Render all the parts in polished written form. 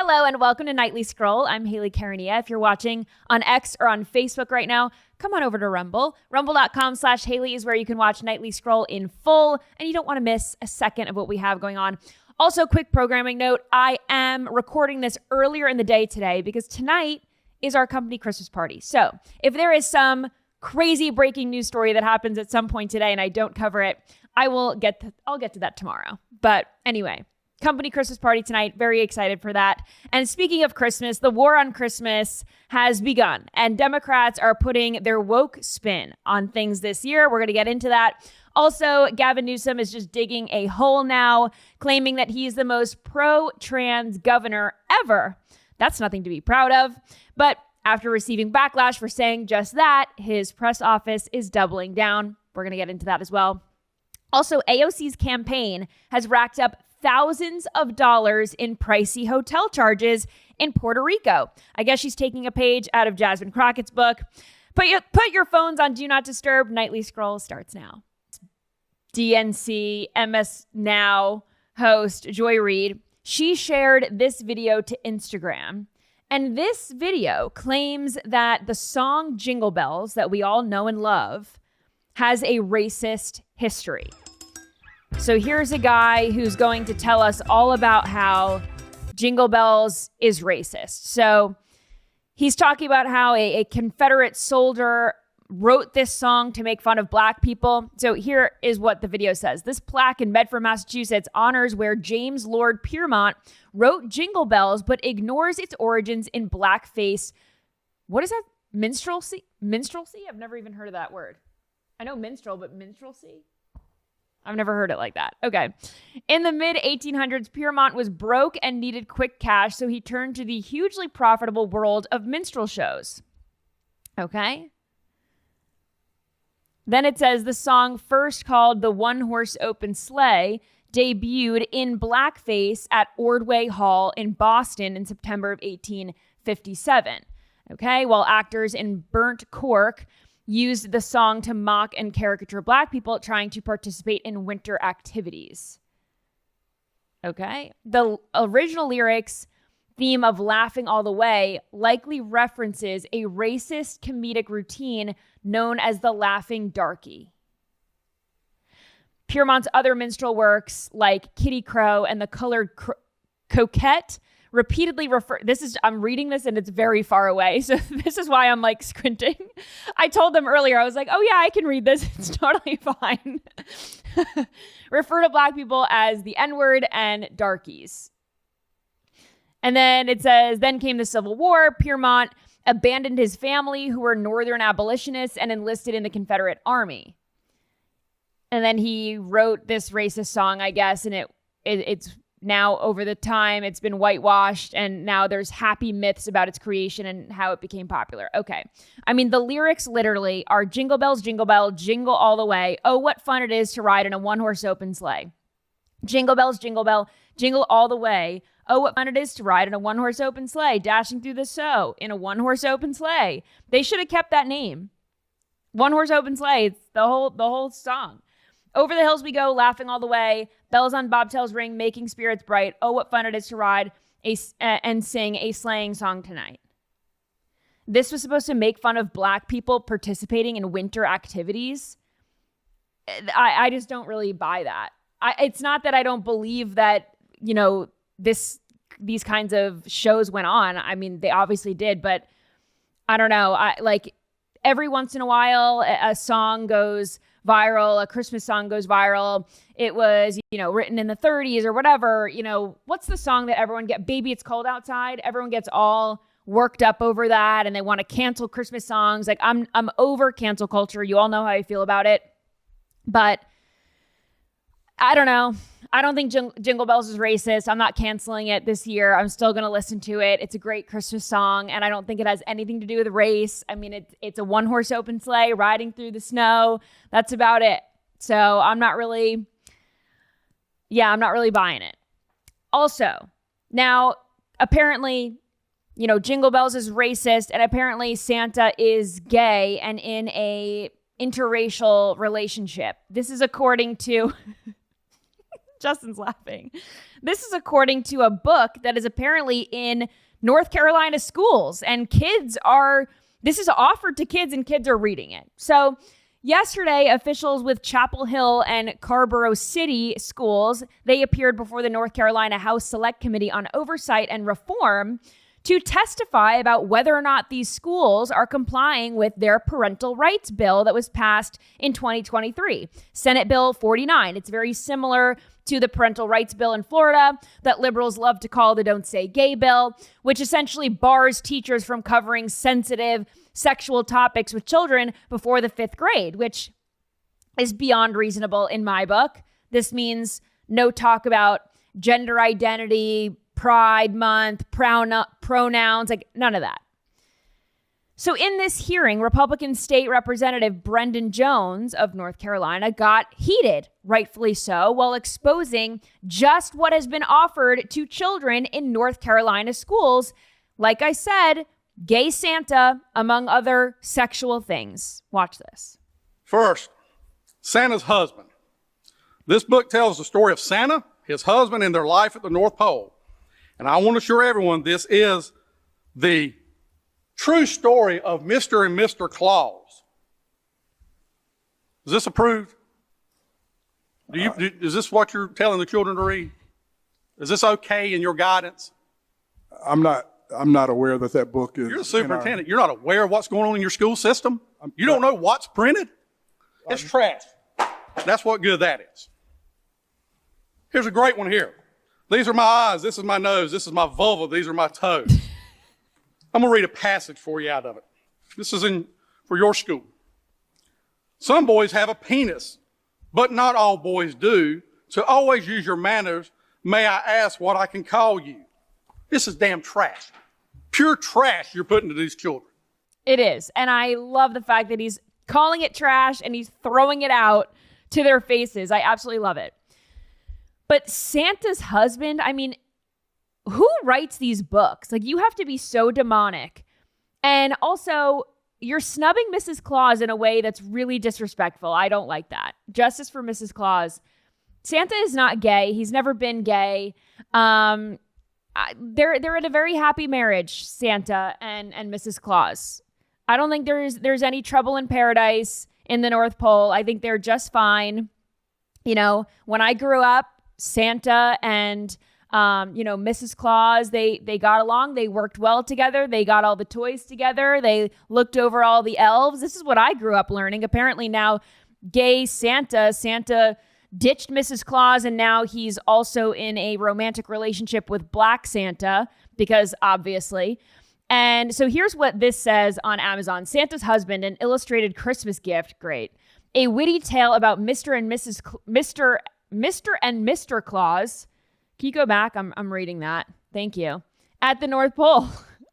Hello and welcome to Nightly Scroll. I'm Hayley. If you're watching on X or on Facebook right now, come on over to Rumble. Rumble.com/Hayley is where you can watch Nightly Scroll in full, and you don't want to miss a second of what we have going on. Also, quick programming note, I am recording this earlier in the day today because tonight is our company Christmas party. So if there is some crazy breaking news story that happens at some point today and I don't cover it, I'll get to that tomorrow. But anyway, company Christmas party tonight. Very excited for that. And speaking of Christmas, the war on Christmas has begun, and Democrats are putting their woke spin on things this year. We're going to get into that. Also, Gavin Newsom is just digging a hole now, claiming that he's the most pro-trans governor ever. That's nothing to be proud of. But after receiving backlash for saying just that, his press office is doubling down. We're going to get into that as well. Also, AOC's campaign has racked up thousands of dollars in pricey hotel charges in Puerto Rico. I guess she's taking a page out of Jasmine Crockett's book. Put your phones on Do Not Disturb. Nightly Scroll starts now. DNC MS Now host Joy Reid, she shared this video to Instagram. And this video claims that the song Jingle Bells that we all know and love has a racist history. So here's a guy who's going to tell us all about how Jingle Bells is racist. So he's talking about how a Confederate soldier wrote this song to make fun of Black people. So here is what the video says. This plaque in Medford, Massachusetts honors where James Lord Piermont wrote Jingle Bells, but ignores its origins in blackface. What is that? Minstrelsy? Minstrelsy? I've never even heard of that word. I know minstrel, but minstrelsy? I've never heard it like that. Okay. In the mid-1800s, Piermont was broke and needed quick cash, so he turned to the hugely profitable world of minstrel shows. Okay. Then it says the song, first called The One Horse Open Sleigh, debuted in blackface at Ordway Hall in Boston in September of 1857. Okay. While actors in burnt cork used the song to mock and caricature Black people trying to participate in winter activities. Okay. The original lyrics theme of Laughing All the Way likely references a racist comedic routine known as the Laughing Darky. Piermont's other minstrel works like Kitty Crow and the Colored Coquette repeatedly I'm reading this and it's very far away. So this is why I'm like squinting. I told them earlier, I was like, oh yeah, I can read this. It's totally fine. Refer to Black people as the N-word and darkies. And then it says, then came the Civil War. Piermont abandoned his family who were Northern abolitionists and enlisted in the Confederate Army. And then he wrote this racist song, I guess, and it's now, over the time, it's been whitewashed, and now there's happy myths about its creation and how it became popular. Okay. I mean, the lyrics literally are jingle bells, jingle bell, jingle all the way. Oh, what fun it is to ride in a one-horse open sleigh. Jingle bells, jingle bell, jingle all the way. Oh, what fun it is to ride in a one-horse open sleigh, dashing through the snow in a one-horse open sleigh. They should have kept that name. One-horse open sleigh. It's the whole song. Over the hills we go, laughing all the way. Bells on bobtails ring, making spirits bright. Oh, what fun it is to ride and sing a sleighing song tonight. This was supposed to make fun of Black people participating in winter activities. I just don't really buy that. It's not that I don't believe that, you know, these kinds of shows went on. I mean, they obviously did, but I don't know. Every once in a while, a song goes viral, a Christmas song goes viral. It was, written in the 30s or whatever. What's the song that everyone Baby It's Cold Outside? Everyone gets all worked up over that and they want to cancel Christmas songs. Like I'm over cancel culture. You all know how I feel about it. But I don't know. I don't think Jingle Bells is racist. I'm not canceling it this year. I'm still going to listen to it. It's a great Christmas song, and I don't think it has anything to do with race. I mean, it's a one-horse open sleigh riding through the snow. That's about it. So I'm not really buying it. Also, now, apparently, Jingle Bells is racist, and apparently Santa is gay and in a interracial relationship. This is according to... Justin's laughing. This is according to a book that is apparently in North Carolina schools, and this is offered to kids and kids are reading it. So yesterday, officials with Chapel Hill and Carrboro City schools, they appeared before the North Carolina House Select Committee on Oversight and Reform to testify about whether or not these schools are complying with their parental rights bill that was passed in 2023, Senate Bill 49. It's very similar to the parental rights bill in Florida that liberals love to call the Don't Say Gay bill, which essentially bars teachers from covering sensitive sexual topics with children before the 5th grade, which is beyond reasonable in my book. This means no talk about gender identity, Pride Month, pronouns, like none of that. So in this hearing, Republican State Representative Brendan Jones of North Carolina got heated, rightfully so, while exposing just what has been offered to children in North Carolina schools. Like I said, gay Santa, among other sexual things. Watch this. First, Santa's husband. This book tells the story of Santa, his husband, and their life at the North Pole. And I want to assure everyone this is the true story of Mr. and Mr. Claus. Is this approved? Is this what you're telling the children to read? Is this okay in your guidance? I'm not aware that book is. You're the superintendent. You're not aware of what's going on in your school system? You don't know what's printed? It's trash. That's what good that is. Here's a great one here. These are my eyes. This is my nose. This is my vulva. These are my toes. I'm going to read a passage for you out of it. This is for your school. Some boys have a penis, but not all boys do. So always use your manners. May I ask what I can call you? This is damn trash. Pure trash you're putting to these children. It is. And I love the fact that he's calling it trash and he's throwing it out to their faces. I absolutely love it. But Santa's husband, I mean, who writes these books? Like, you have to be so demonic. And also, you're snubbing Mrs. Claus in a way that's really disrespectful. I don't like that. Justice for Mrs. Claus. Santa is not gay. He's never been gay. They're in a very happy marriage, Santa and Mrs. Claus. I don't think there's any trouble in paradise in the North Pole. I think they're just fine. You know, when I grew up, Santa and, Mrs. Claus, they got along. They worked well together. They got all the toys together. They looked over all the elves. This is what I grew up learning. Apparently now gay Santa ditched Mrs. Claus, and now he's also in a romantic relationship with Black Santa, because obviously. And so here's what this says on Amazon. Santa's husband, an illustrated Christmas gift. Great. A witty tale about Mr. and Mr. Claus. Can you go back? I'm reading that. Thank you. At the North Pole,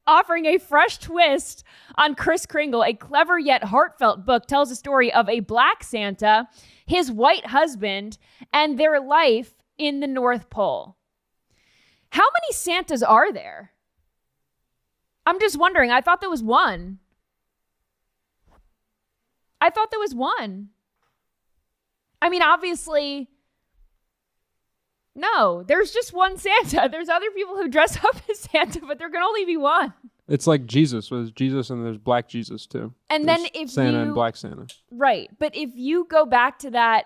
offering a fresh twist on Kris Kringle, a clever yet heartfelt book tells the story of a Black Santa, his white husband, and their life in the North Pole. How many Santas are there? I'm just wondering. I thought there was one. I mean, obviously, no, there's just one Santa. There's other people who dress up as Santa, but there can only be one. It's like Jesus. There's Jesus and there's Black Jesus too. And there's then if Santa and Black Santa. Right. But if you go back to that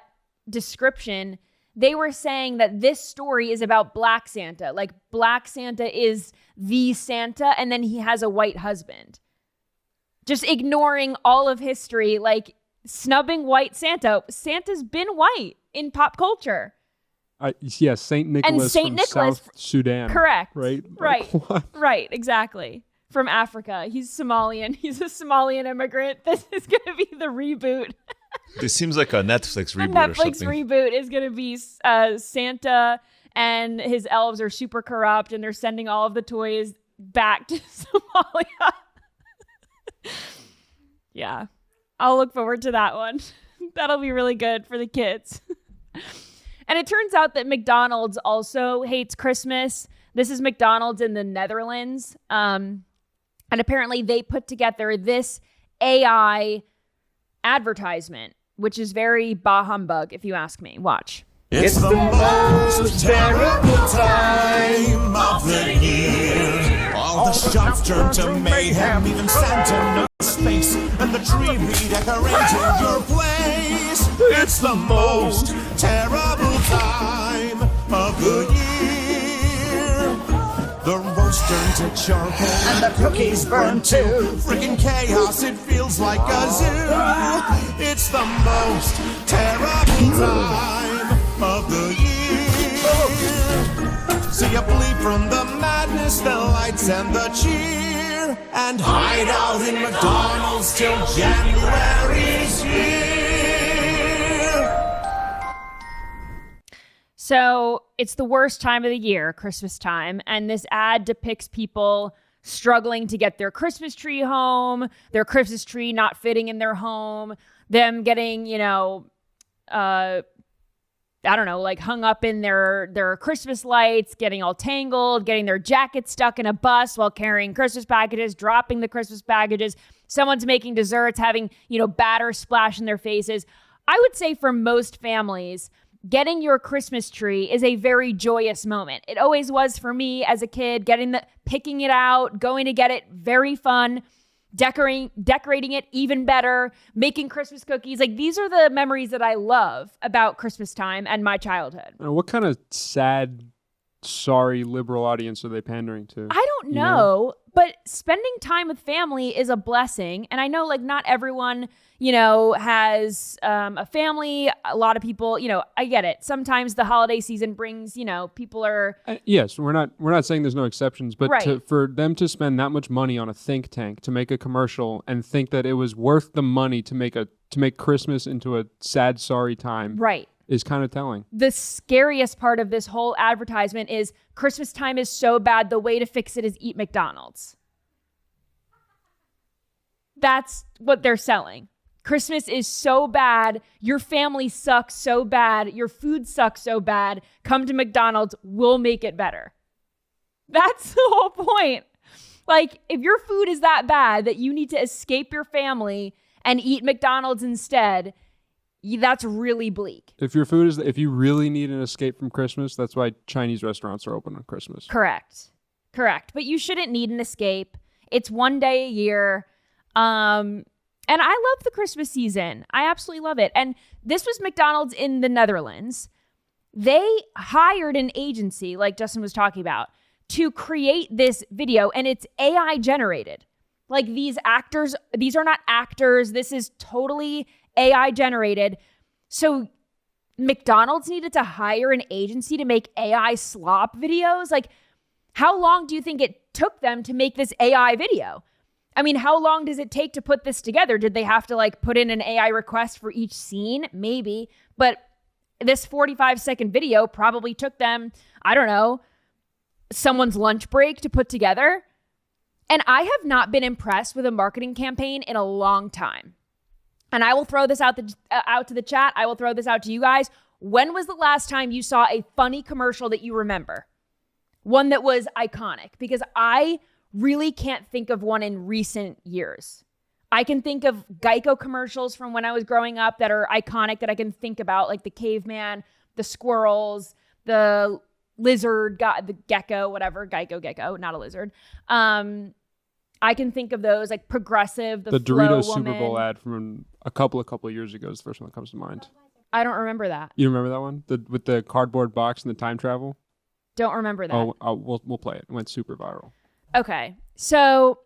description, they were saying that this story is about Black Santa. Like, Black Santa is the Santa, and then he has a white husband. Just ignoring all of history, like snubbing white Santa. Santa's been white in pop culture. Yes, Saint Nicholas from South Sudan. Correct. Right? Right. Right, exactly. From Africa. He's Somalian. He's a Somalian immigrant. This is going to be the reboot. This seems like a Netflix reboot Netflix or something. reboot is going to be Santa and his elves are super corrupt and they're sending all of the toys back to Somalia. Yeah. I'll look forward to that one. That'll be really good for the kids. And it turns out that McDonald's also hates Christmas. This is McDonald's in the Netherlands. And apparently they put together this AI advertisement, which is very bah humbug, if you ask me. Watch. It's the most terrible time of the year. All the shops turn to mayhem, even Santa knows space, and the tree redecorated your place. It's the most terrible time of the year. The roast turned to charcoal, and the cookies burned too. Freaking chaos, it feels like a zoo. It's the most terrible time of the year. So you flee from the madness, the lights and the cheer, and hide out in McDonald's till January's here. So it's the worst time of the year, Christmas time, and this ad depicts people struggling to get their Christmas tree home, their Christmas tree not fitting in their home, them getting, like hung up in their Christmas lights, getting all tangled, getting their jacket stuck in a bus while carrying Christmas packages, dropping the Christmas packages. Someone's making desserts, having, batter splash in their faces. I would say for most families, getting your Christmas tree is a very joyous moment. It always was for me as a kid, picking it out, going to get it, very fun. Decorating it even better, making Christmas cookies. Like, these are the memories that I love about Christmas time and my childhood. What kind of sad, sorry liberal audience are they pandering to? I don't know, but spending time with family is a blessing. And I know, not everyone, has a family. A lot of people, I get it. Sometimes the holiday season brings, people are... yes, we're not saying there's no exceptions, but right. For them to spend that much money on a think tank to make a commercial and think that it was worth the money to make Christmas into a sad, sorry time. Right. Is kind of telling. The scariest part of this whole advertisement is Christmas time is so bad, the way to fix it is eat McDonald's. That's what they're selling. Christmas is so bad, your family sucks so bad, your food sucks so bad, come to McDonald's, we'll make it better. That's the whole point. If your food is that bad that you need to escape your family and eat McDonald's instead, that's really bleak. If you really need an escape from Christmas, that's why Chinese restaurants are open on Christmas. Correct. But you shouldn't need an escape. It's one day a year. And I love the Christmas season. I absolutely love it. And this was McDonald's in the Netherlands. They hired an agency, like Justin was talking about, to create this video, and it's AI generated. These actors, these are not actors. This is totally AI generated. So McDonald's needed to hire an agency to make AI slop videos. How long do you think it took them to make this AI video? I mean, how long does it take to put this together? Did they have to put in an AI request for each scene? Maybe. But this 45-second video probably took them, I don't know, someone's lunch break to put together. And I have not been impressed with a marketing campaign in a long time. And I will throw this out to the chat. I will throw this out to you guys. When was the last time you saw a funny commercial that you remember? One that was iconic? Because I really can't think of one in recent years. I can think of Geico commercials from when I was growing up that are iconic that I can think about, like the caveman, the squirrels, the lizard, the gecko, whatever, gecko, not a lizard. I can think of those, like Progressive, the Doritos Flow Super Bowl woman. ad from a couple of years ago is the first one that comes to mind. I don't remember that. You remember that one? With the cardboard box and the time travel? Don't remember that. Oh, we'll play it. It went super viral. Okay. So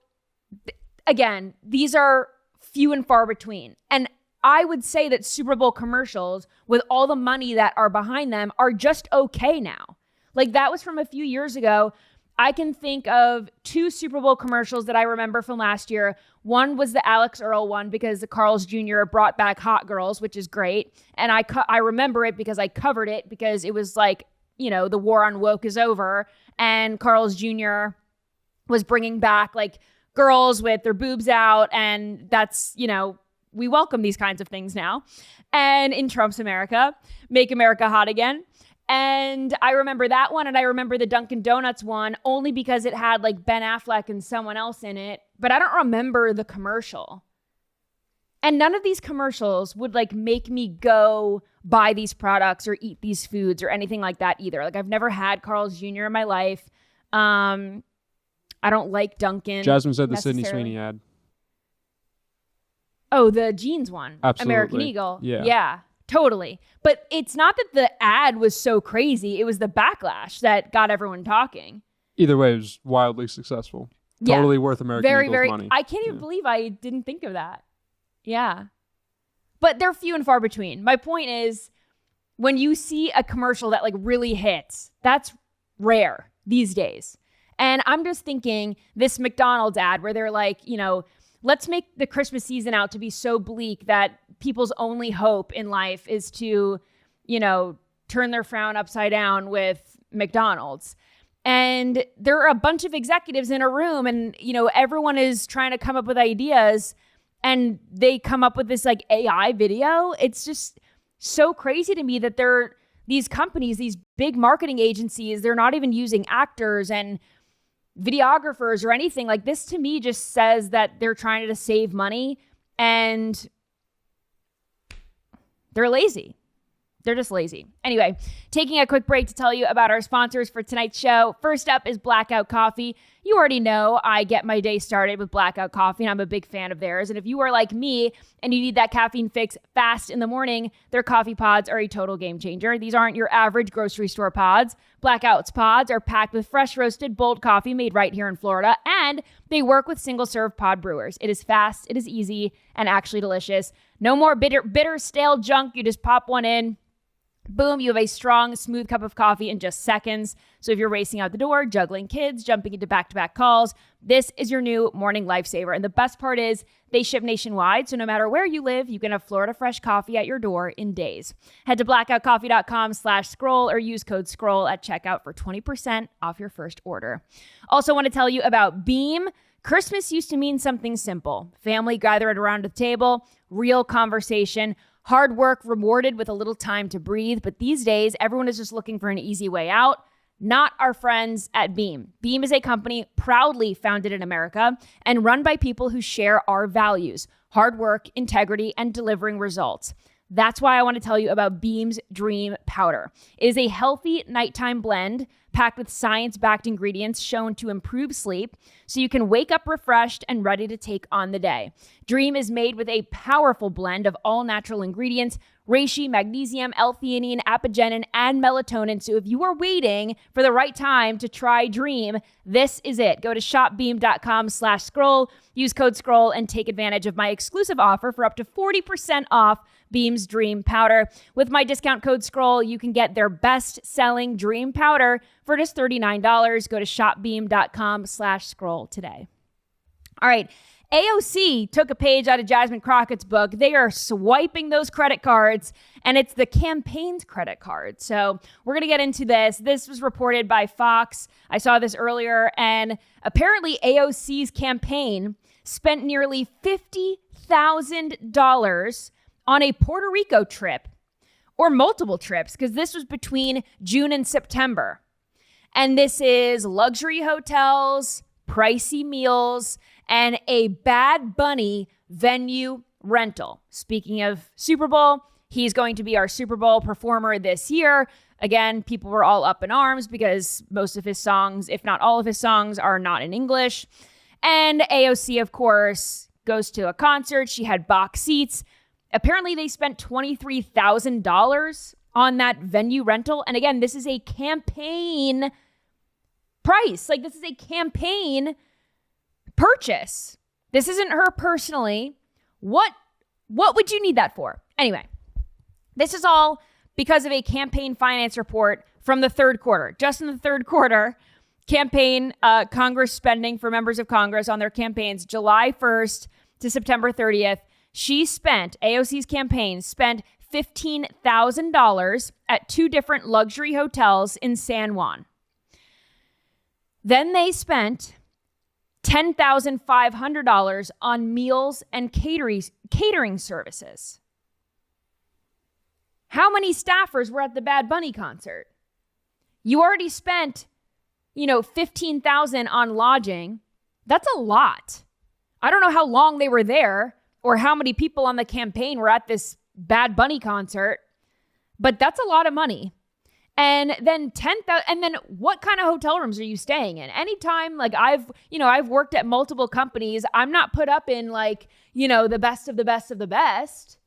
again, these are few and far between. And I would say that Super Bowl commercials, with all the money that are behind them, are just okay now. Like, that was from a few years ago. I can think of 2 Super Bowl commercials that I remember from last year. One was the Alex Earl one because the Carl's Jr. brought back Hot Girls, which is great. And I remember it because I covered it because it was like, you know, the war on woke is over. And Carl's Jr. was bringing back like girls with their boobs out. And that's, you know, we welcome these kinds of things now. And in Trump's America, Make America Hot Again. And I remember that one, and I remember the Dunkin' Donuts one only because it had like Ben Affleck and someone else in it, but I don't remember the commercial. And none of these commercials would like make me go buy these products or eat these foods or anything like that either. Like I've never had Carl's Jr. in my life. I don't like Dunkin'. Jasmine said the Sydney Sweeney ad. Oh, the jeans one. Absolutely. American Eagle. Yeah. Yeah, totally. But it's not that the ad was so crazy. It was the backlash that got everyone talking. Either way, it was wildly successful. Yeah. Totally worth American Eagle's money. I can't even believe I didn't think of that. Yeah. But they're few and far between. My point is, when you see a commercial that like really hits, that's rare these days. And I'm just thinking this McDonald's ad where they're like, you know, let's make the Christmas season out to be so bleak that people's only hope in life is to, you know, turn their frown upside down with McDonald's. And there are a bunch of executives in a room and, you know, everyone is trying to come up with ideas and they come up with this like AI video. It's just so crazy to me that these companies, these big marketing agencies, they're not even using actors and videographers or anything. Like this to me just says that they're trying to save money and they're lazy. They're just lazy. Anyway, taking a quick break to tell you about our sponsors for tonight's show. First up is Blackout Coffee. You already know I get my day started with Blackout Coffee, and I'm a big fan of theirs. And if you are like me and you need that caffeine fix fast in the morning, their coffee pods are a total game changer. These aren't your average grocery store pods. Blackout's pods are packed with fresh roasted bold coffee made right here in Florida, and they work with single-serve pod brewers. It is fast, it is easy, and actually delicious. No more bitter, stale junk. You just pop one in. Boom, you have a strong, smooth cup of coffee in just seconds. So if you're racing out the door, juggling kids, jumping into back-to-back calls, this is your new morning lifesaver. And the best part is they ship nationwide. So no matter where you live, you can have Florida fresh coffee at your door in days. Head to blackoutcoffee.com/scroll or use code SCROLL at checkout for 20% off your first order. Also want to tell you about Beam. Christmas used to mean something simple. Family gathered around the table, real conversation, hard work rewarded with a little time to breathe. But these days, everyone is just looking for an easy way out. Not our friends at Beam. Beam is a company proudly founded in America and run by people who share our values: hard work, integrity, and delivering results. That's why I want to tell you about Beam's Dream Powder. It is a healthy nighttime blend packed with science-backed ingredients shown to improve sleep so you can wake up refreshed and ready to take on the day. Dream is made with a powerful blend of all-natural ingredients: reishi, magnesium, L-theanine, apigenin, and melatonin. So if you are waiting for the right time to try Dream, this is it. Go to shopbeam.com/scroll, use code SCROLL, and take advantage of my exclusive offer for up to 40% off Beam's Dream Powder. With my discount code SCROLL, you can get their best-selling Dream Powder for just $39. Go to shopbeam.com/scroll today. All right. AOC took a page out of Jasmine Crockett's book. They are swiping those credit cards, and it's the campaign's credit card. So we're going to get into this. This was reported by Fox. I saw this earlier, and apparently AOC's campaign spent nearly $50,000 on a Puerto Rico trip, or multiple trips, because this was between June and September. And this is luxury hotels, pricey meals, and a Bad Bunny venue rental. Speaking of Super Bowl, he's going to be our Super Bowl performer this year. Again, people were all up in arms because most of his songs, if not all of his songs, are not in English. And AOC, of course, goes to a concert. She had box seats. Apparently, they spent $23,000 on that venue rental. And again, this is a campaign price. Like, this is a campaign purchase. This isn't her personally. What would you need that for? Anyway, this is all because of a campaign finance report from the third quarter. Just in the third quarter, campaign Congress spending for members of Congress on their campaigns, July 1st to September 30th. AOC's campaign spent $15,000 at 2 different luxury hotels in San Juan. Then they spent $10,500 on meals and catering services. How many staffers were at the Bad Bunny concert? You already spent, $15,000 on lodging. That's a lot. I don't know how long they were there or how many people on the campaign were at this Bad Bunny concert. but that's a lot of money. And then 10,000, and then what kind of hotel rooms are you staying in? Anytime, like I've worked at multiple companies, I'm not put up in like, the best of the best of the best.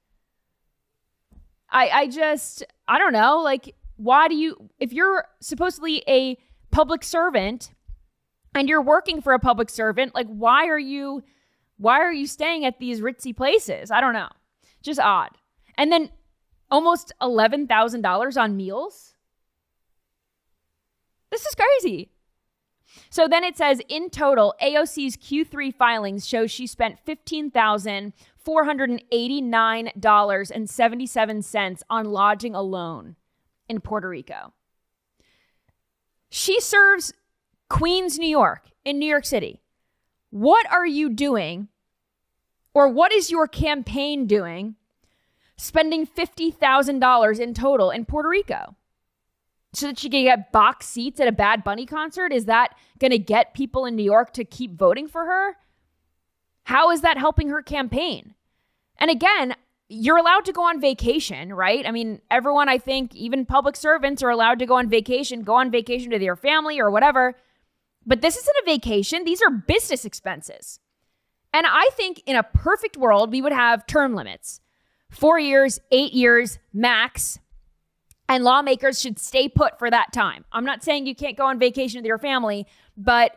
I don't know, like, why do you, if you're supposedly a public servant and you're working for a public servant, like, why are you staying at these ritzy places? I don't know. Just odd. And then almost $11,000 on meals. This is crazy. So then it says, in total, AOC's Q3 filings show she spent $15,489.77 on lodging alone in Puerto Rico. She serves Queens, New York, in New York City. What are you doing, or what is your campaign doing, spending $50,000 in total in Puerto Rico? So that she can get box seats at a Bad Bunny concert? Is that going to get people in New York to keep voting for her? How is that helping her campaign? And again, you're allowed to go on vacation, right? I mean, everyone, I think, even public servants are allowed to go on vacation with your family or whatever. But this isn't a vacation. These are business expenses. And I think in a perfect world, we would have term limits. 4 years, 8 years, max. And lawmakers should stay put for that time. I'm not saying you can't go on vacation with your family, but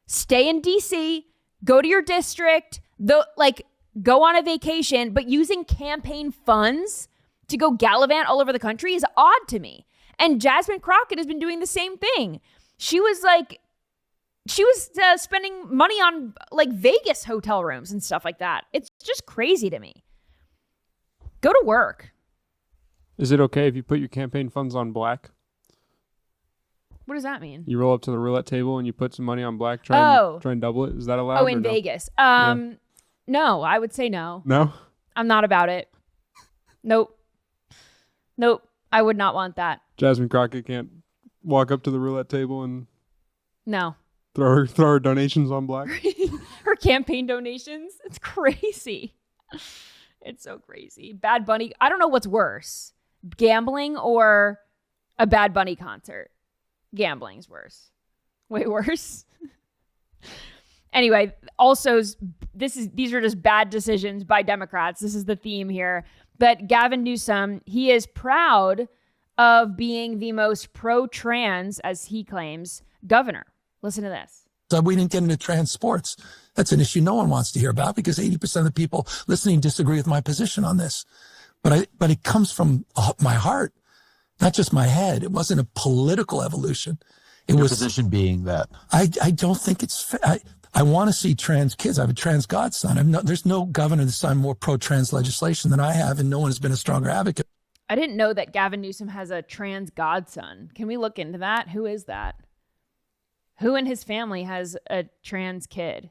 stay in DC, go to your district, go on a vacation, but using campaign funds to go gallivant all over the country is odd to me. And Jasmine Crockett has been doing the same thing. She was spending money on like Vegas hotel rooms and stuff like that. It's just crazy to me. Go to work. Is it okay if you put your campaign funds on black? What does that mean? You roll up to the roulette table and you put some money on black, try and double it. Is that allowed? Oh, in Vegas. No, I would say no. No? I'm not about it. Nope. I would not want that. Jasmine Crockett can't walk up to the roulette table and no. throw her donations on black? Her campaign donations? It's crazy. It's so crazy. Bad Bunny. I don't know what's worse. Gambling or a Bad Bunny concert? Gambling's worse. Way worse. Anyway, also, these are just bad decisions by Democrats. This is the theme here. But Gavin Newsom, he is proud of being the most pro-trans, as he claims, governor. Listen to this. So we didn't get into trans sports. That's an issue no one wants to hear about because 80% of the people listening disagree with my position on this. But it comes from my heart, not just my head. It wasn't a political evolution. It was position being that I don't think it's I want to see trans kids. I have a trans godson. There's no governor that's signed more pro-trans legislation than I have, and no one has been a stronger advocate. I didn't know that Gavin Newsom has a trans godson. Can we look into that? Who is that? Who in his family has a trans kid?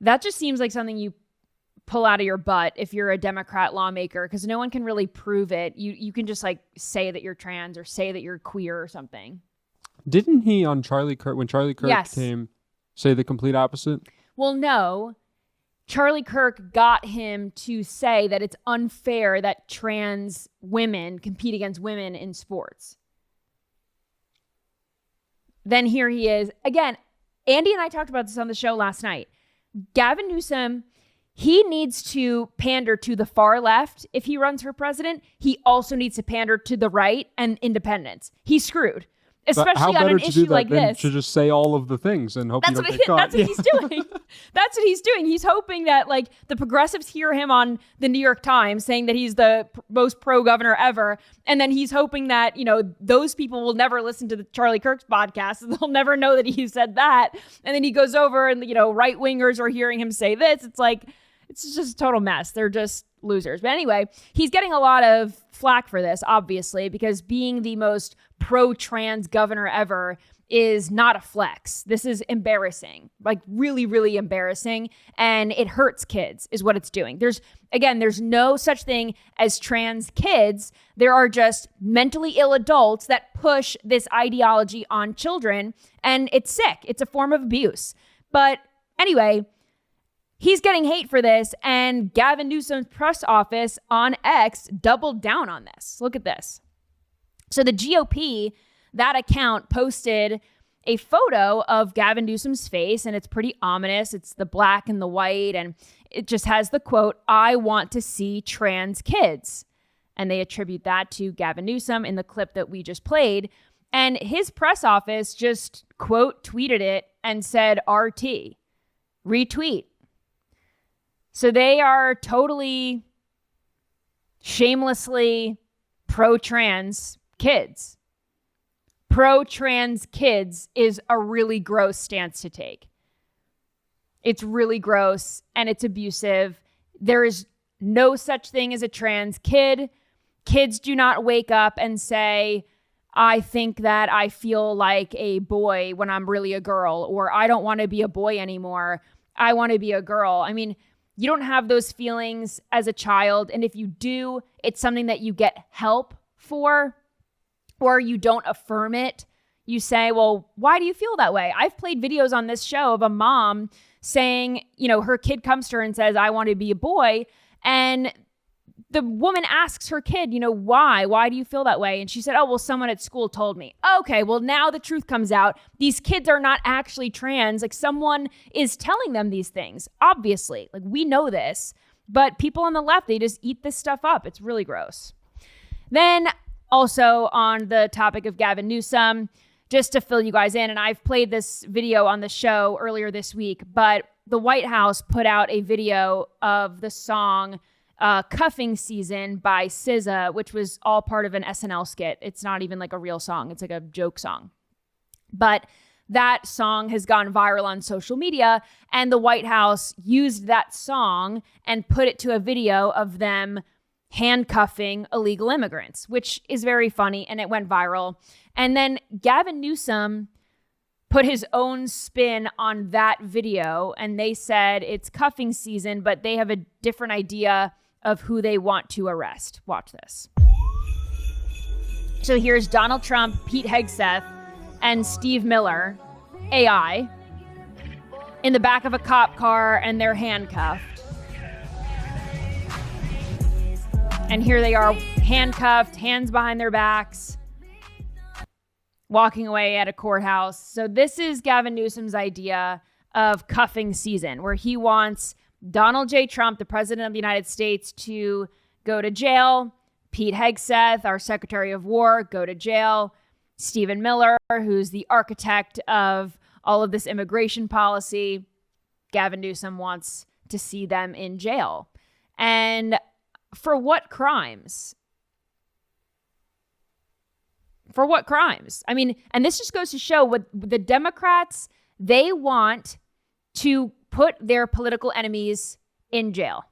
That just seems like something you pull out of your butt if you're a Democrat lawmaker, because no one can really prove it. You can just like say that you're trans or say that you're queer or something. Didn't he on Charlie Kirk, when Charlie Kirk Yes. came, say the complete opposite? Well, no. Charlie Kirk got him to say that it's unfair that trans women compete against women in sports. Then here he is. Again, Andy and I talked about this on the show last night. Gavin Newsom, he needs to pander to the far left if he runs for president. He also needs to pander to the right and independents. He's screwed. Especially on an issue like this. To just say all of the things and hope you don't get caught. That's what he's doing. That's what he's doing. He's hoping that like the progressives hear him on the New York Times saying that he's the most pro governor ever, and then he's hoping that those people will never listen to the Charlie Kirk's podcast and they'll never know that he said that. And then he goes over and right wingers are hearing him say this. It's like it's just a total mess. They're just losers. But anyway, he's getting a lot of flack for this, obviously, because being the most pro-trans governor ever is not a flex. This is embarrassing, like really, really embarrassing. And it hurts kids is what it's doing. There's no such thing as trans kids. There are just mentally ill adults that push this ideology on children. And it's sick. It's a form of abuse. But anyway, he's getting hate for this, and Gavin Newsom's press office on X doubled down on this. Look at this. So the GOP, that account posted a photo of Gavin Newsom's face, and it's pretty ominous. It's the black and the white, and it just has the quote, "I want to see trans kids." And they attribute that to Gavin Newsom in the clip that we just played. And his press office just, quote, tweeted it and said, RT, retweet. So they are totally shamelessly pro-trans kids. Pro-trans kids is a really gross stance to take. It's really gross and it's abusive. There is no such thing as a trans kid. Kids do not wake up and say, I think that I feel like a boy when I'm really a girl, or I don't want to be a boy anymore. I want to be a girl. I mean, you don't have those feelings as a child. And if you do, it's something that you get help for, or you don't affirm it. You say, well, why do you feel that way? I've played videos on this show of a mom saying, you know, her kid comes to her and says, I want to be a boy. And the woman asks her kid, you know, why? Why do you feel that way? And she said, oh, well, someone at school told me. Okay, well, now the truth comes out. These kids are not actually trans. Like, someone is telling them these things, obviously. Like, we know this. But people on the left, they just eat this stuff up. It's really gross. Then also on the topic of Gavin Newsom, just to fill you guys in, and I've played this video on the show earlier this week, but the White House put out a video of the song Cuffing Season by SZA, which was all part of an SNL skit. It's not even like a real song. It's like a joke song. But that song has gone viral on social media, and the White House used that song and put it to a video of them handcuffing illegal immigrants, which is very funny, and it went viral. And then Gavin Newsom put his own spin on that video, and they said it's cuffing season, but they have a different idea of who they want to arrest. Watch this. So here's Donald Trump, Pete Hegseth, and Steve Miller, AI, in the back of a cop car, and they're handcuffed. And here they are, handcuffed, hands behind their backs, walking away at a courthouse. So this is Gavin Newsom's idea of cuffing season, where he wants Donald J. Trump, the president of the United States, to go to jail. Pete Hegseth, our Secretary of War, go to jail. Stephen Miller, who's the architect of all of this immigration policy, Gavin Newsom wants to see them in jail. And for what crimes? For what crimes? I mean, and this just goes to show what the Democrats, they want to put their political enemies in jail.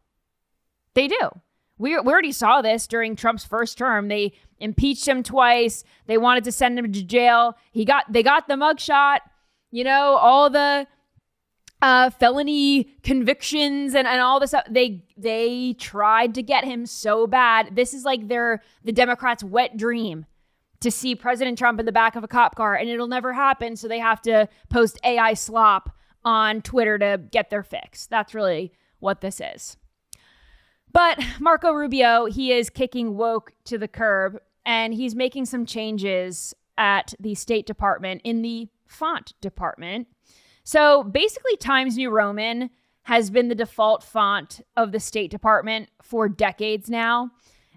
They do. We already saw this during Trump's first term. They impeached him twice. They wanted to send him to jail. They got the mugshot, you know, all the felony convictions and all this stuff. They tried to get him so bad. This is like the Democrats' wet dream, to see President Trump in the back of a cop car, and it'll never happen. So they have to post AI slop on Twitter to get their fix. That's really what this is. But Marco Rubio, he is kicking woke to the curb, and he's making some changes at the State Department in the font department. So basically, Times New Roman has been the default font of the State Department for decades now.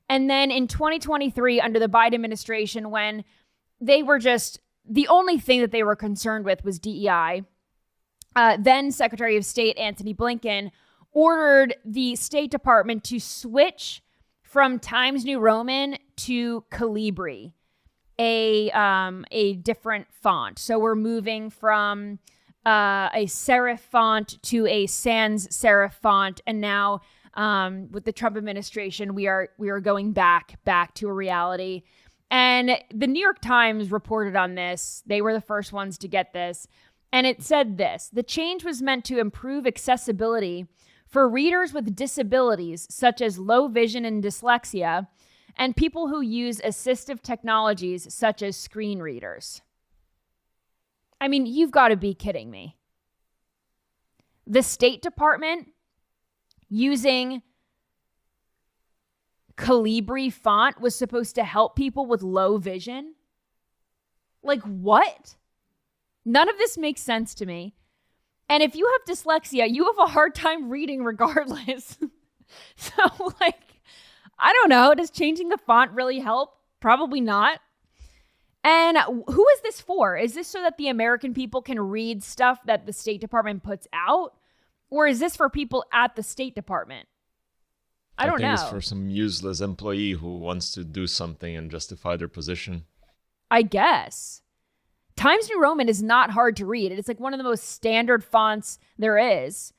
And then in 2023, under the Biden administration, when they were just, the only thing that they were concerned with was DEI, then Secretary of State Antony Blinken ordered the State Department to switch from Times New Roman to Calibri, a different font. So we're moving from a serif font to a sans serif font, and now with the Trump administration, we are going back to a reality. And the New York Times reported on this. They were the first ones to get this. And it said this: the change was meant to improve accessibility for readers with disabilities, such as low vision and dyslexia, and people who use assistive technologies, such as screen readers. I mean, you've got to be kidding me. The State Department using Calibri font was supposed to help people with low vision? Like, what? None of this makes sense to me. And if you have dyslexia, you have a hard time reading regardless. So, like, I don't know. Does changing the font really help? Probably not. And who is this for? Is this so that the American people can read stuff that the State Department puts out? Or is this for people at the State Department? I don't know. I think it's for some useless employee who wants to do something and justify their position. I guess. Times New Roman is not hard to read. It's like one of the most standard fonts there is.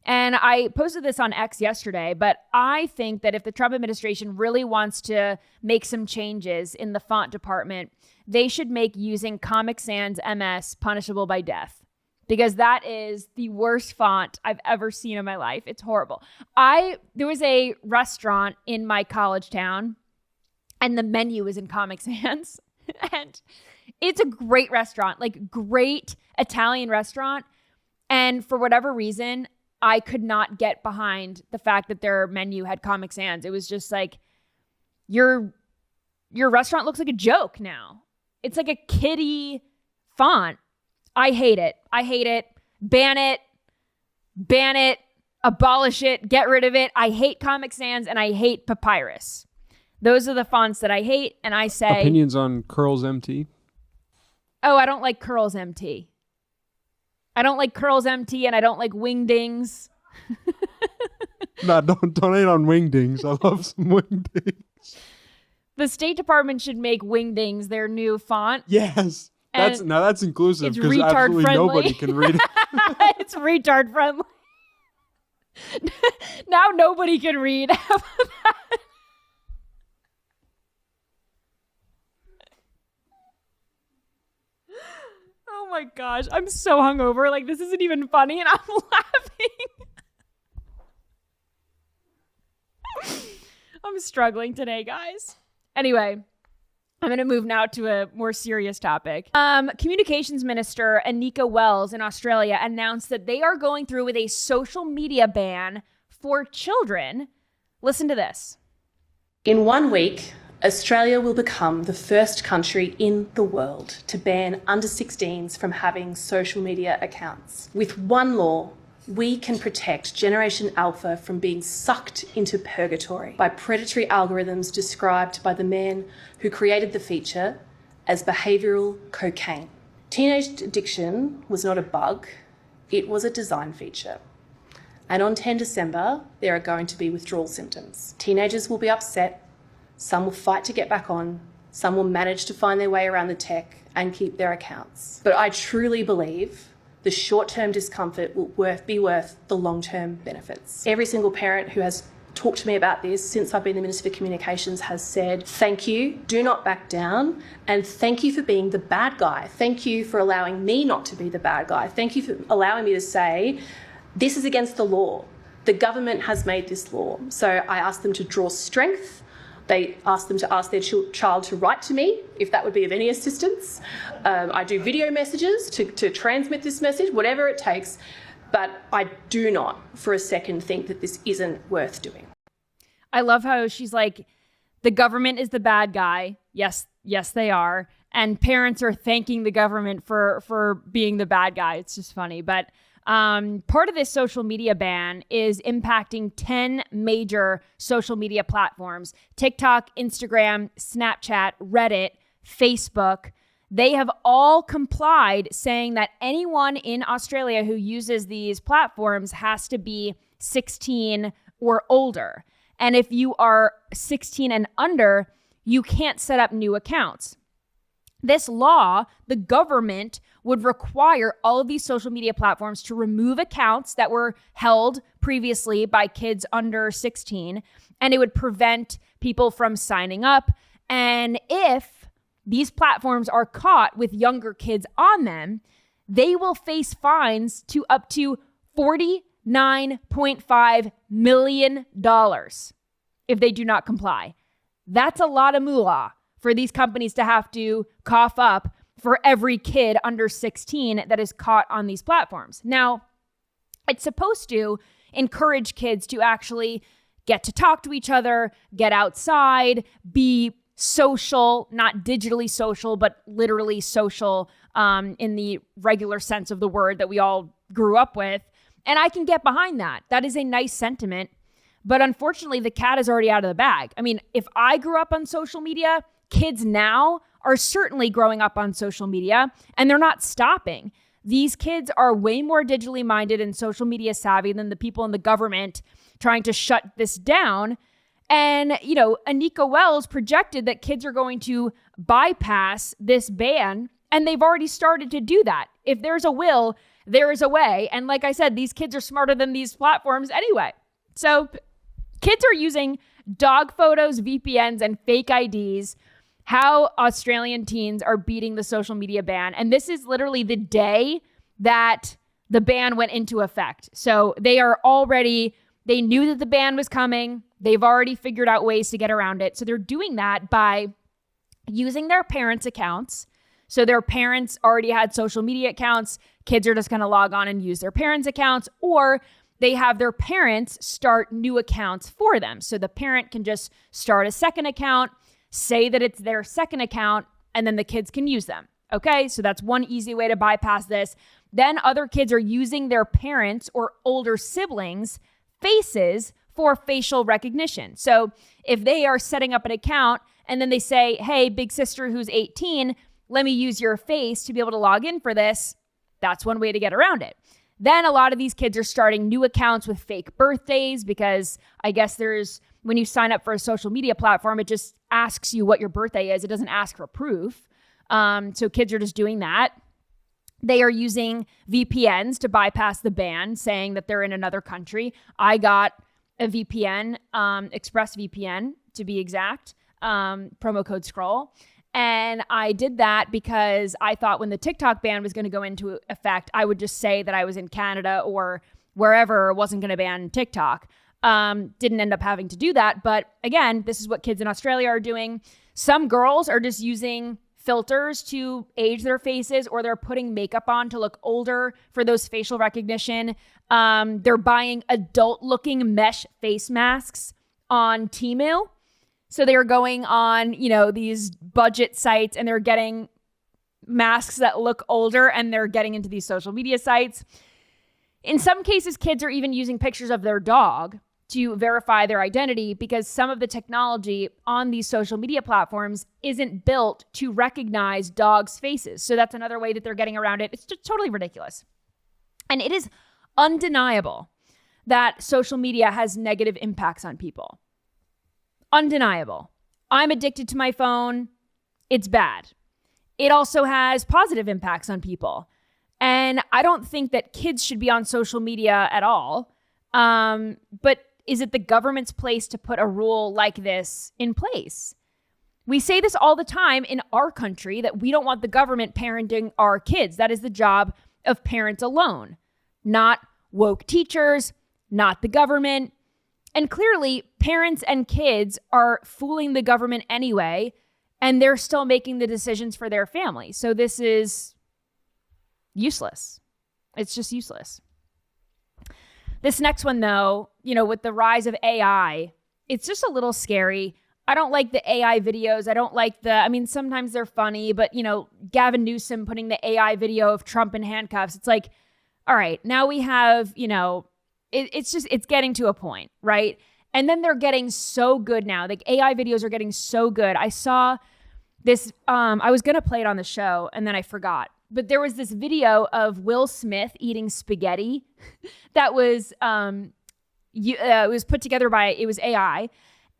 And I posted this on X yesterday, but I think that if the Trump administration really wants to make some changes in the font department, they should make using Comic Sans MS punishable by death, because that is the worst font I've ever seen in my life. It's horrible. There was a restaurant in my college town, and the menu is in Comic Sans, and it's a great restaurant, like great Italian restaurant. And for whatever reason, I could not get behind the fact that their menu had Comic Sans. It was just like, your restaurant looks like a joke now. It's like a kiddie font. I hate it. I hate it. Ban it. Ban it. Abolish it. Get rid of it. I hate Comic Sans and I hate Papyrus. Those are the fonts that I hate. And I say... Opinions on Curls MT? Oh, I don't like Curls MT. I don't like Curls MT and I don't like Wingdings. Nah, don't hate on Wingdings. I love some Wingdings. The State Department should make Wingdings their new font. Yes. That's inclusive because retard absolutely friendly. Nobody can read it. It's retard friendly. Now nobody can read. Oh my gosh, I'm so hungover. Like, this isn't even funny and I'm laughing. I'm struggling today, guys. Anyway, I'm going to move now to a more serious topic. Communications Minister Anika Wells in Australia announced that they are going through with a social media ban for children. Listen to this. In 1 week, Australia will become the first country in the world to ban under 16s from having social media accounts. With one law, we can protect Generation Alpha from being sucked into purgatory by predatory algorithms described by the man who created the feature as behavioural cocaine. Teenage addiction was not a bug, it was a design feature. And on 10 December, there are going to be withdrawal symptoms. Teenagers will be upset. Some will fight to get back on, some will manage to find their way around the tech and keep their accounts. But I truly believe the short-term discomfort will be worth the long-term benefits. Every single parent who has talked to me about this since I've been the Minister for Communications has said, thank you, do not back down, and thank you for being the bad guy. Thank you for allowing me not to be the bad guy. Thank you for allowing me to say, this is against the law. The government has made this law. So I asked them to draw strength. They asked them to ask their child to write to me, if that would be of any assistance. I do video messages to transmit this message, whatever it takes. But I do not for a second think that this isn't worth doing. I love how she's like, the government is the bad guy. Yes, they are. And parents are thanking the government for being the bad guy. It's just funny. But part of this social media ban is impacting 10 major social media platforms: TikTok, Instagram, Snapchat, Reddit, Facebook. They have all complied, saying that anyone in Australia who uses these platforms has to be 16 or older. And if you are 16 and under, you can't set up new accounts. This law, the government would require all of these social media platforms to remove accounts that were held previously by kids under 16, and it would prevent people from signing up. And if these platforms are caught with younger kids on them, they will face fines to up to $49.5 million if they do not comply. That's a lot of moolah for these companies to have to cough up for every kid under 16 that is caught on these platforms. Now, it's supposed to encourage kids to actually get to talk to each other, get outside, be social, not digitally social, but literally social in the regular sense of the word that we all grew up with. And I can get behind that. That is a nice sentiment. But unfortunately, the cat is already out of the bag. I mean, if I grew up on social media, kids now are certainly growing up on social media, and they're not stopping. These kids are way more digitally minded and social media savvy than the people in the government trying to shut this down. And, you know, Anika Wells projected that kids are going to bypass this ban, and they've already started to do that. If there's a will, there is a way. And like I said, these kids are smarter than these platforms anyway. So kids are using dog photos, VPNs, and fake IDs. How Australian teens are beating the social media ban. And this is literally the day that the ban went into effect. So they knew that the ban was coming. They've already figured out ways to get around it. So they're doing that by using their parents' accounts. So their parents already had social media accounts. Kids are just going to log on and use their parents' accounts, or they have their parents start new accounts for them. So the parent can just start a second account, say that it's their second account, and then the kids can use them. Okay, so that's one easy way to bypass this. Then other kids are using their parents or older siblings' faces for facial recognition. So if they are setting up an account and then they say, hey, big sister who's 18, let me use your face to be able to log in for this, that's one way to get around it. Then a lot of these kids are starting new accounts with fake birthdays, because I guess when you sign up for a social media platform, it just asks you what your birthday is. It doesn't ask for proof. So kids are just doing that. They are using VPNs to bypass the ban, saying that they're in another country. I got a VPN, ExpressVPN to be exact, promo code scroll. And I did that because I thought when the TikTok ban was going to go into effect, I would just say that I was in Canada or wherever, wasn't going to ban TikTok. Didn't end up having to do that. But again, this is what kids in Australia are doing. Some girls are just using filters to age their faces, or they're putting makeup on to look older for those facial recognition. They're buying adult looking mesh face masks on Temu. So they're going on, these budget sites, and they're getting masks that look older, and they're getting into these social media sites. In some cases, kids are even using pictures of their dog to verify their identity, because some of the technology on these social media platforms isn't built to recognize dogs' faces. So that's another way that they're getting around it. It's just totally ridiculous. And it is undeniable that social media has negative impacts on people. Undeniable. I'm addicted to my phone. It's bad. It also has positive impacts on people. And I don't think that kids should be on social media at all. But is it the government's place to put a rule like this in place? We say this all the time in our country, that we don't want the government parenting our kids. That is the job of parents alone, not woke teachers, not the government. And clearly, parents and kids are fooling the government anyway, and they're still making the decisions for their family. So this is useless. It's just useless. This next one, though, with the rise of AI, it's just a little scary. I don't like the AI videos. I don't like sometimes they're funny, but, Gavin Newsom putting the AI video of Trump in handcuffs. It's like, all right, now we have, it's getting to a point, right? And then they're getting so good now. Like AI videos are getting so good. I saw this, I was going to play it on the show and then I forgot. But there was this video of Will Smith eating spaghetti that was, it was put together it was AI.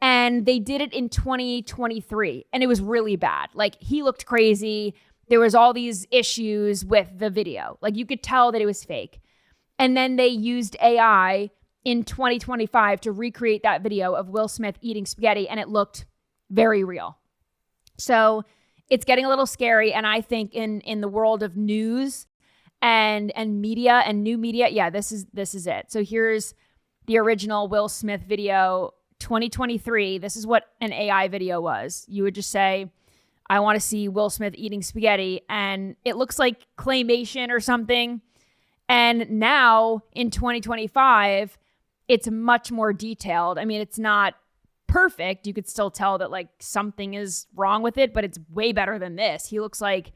And they did it in 2023. And it was really bad. Like he looked crazy. There was all these issues with the video. Like you could tell that it was fake. And then they used AI in 2025 to recreate that video of Will Smith eating spaghetti, and it looked very real. So it's getting a little scary. And I think in the world of news and media and new media, yeah, this is it. So here's the original Will Smith video, 2023. This is what an AI video was. You would just say, I want to see Will Smith eating spaghetti, and it looks like claymation or something. And now in 2025, it's much more detailed. I mean, it's not perfect. You could still tell that like something is wrong with it, but it's way better than this. He looks like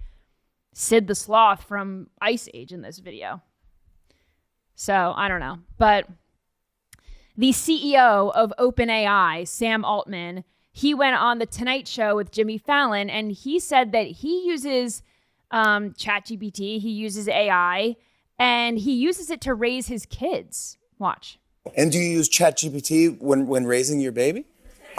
Sid the Sloth from Ice Age in this video. So I don't know. But the CEO of OpenAI, Sam Altman, he went on the Tonight Show with Jimmy Fallon, and he said that he uses ChatGPT, he uses AI, and he uses it to raise his kids. Watch. And do you use ChatGPT when raising your baby?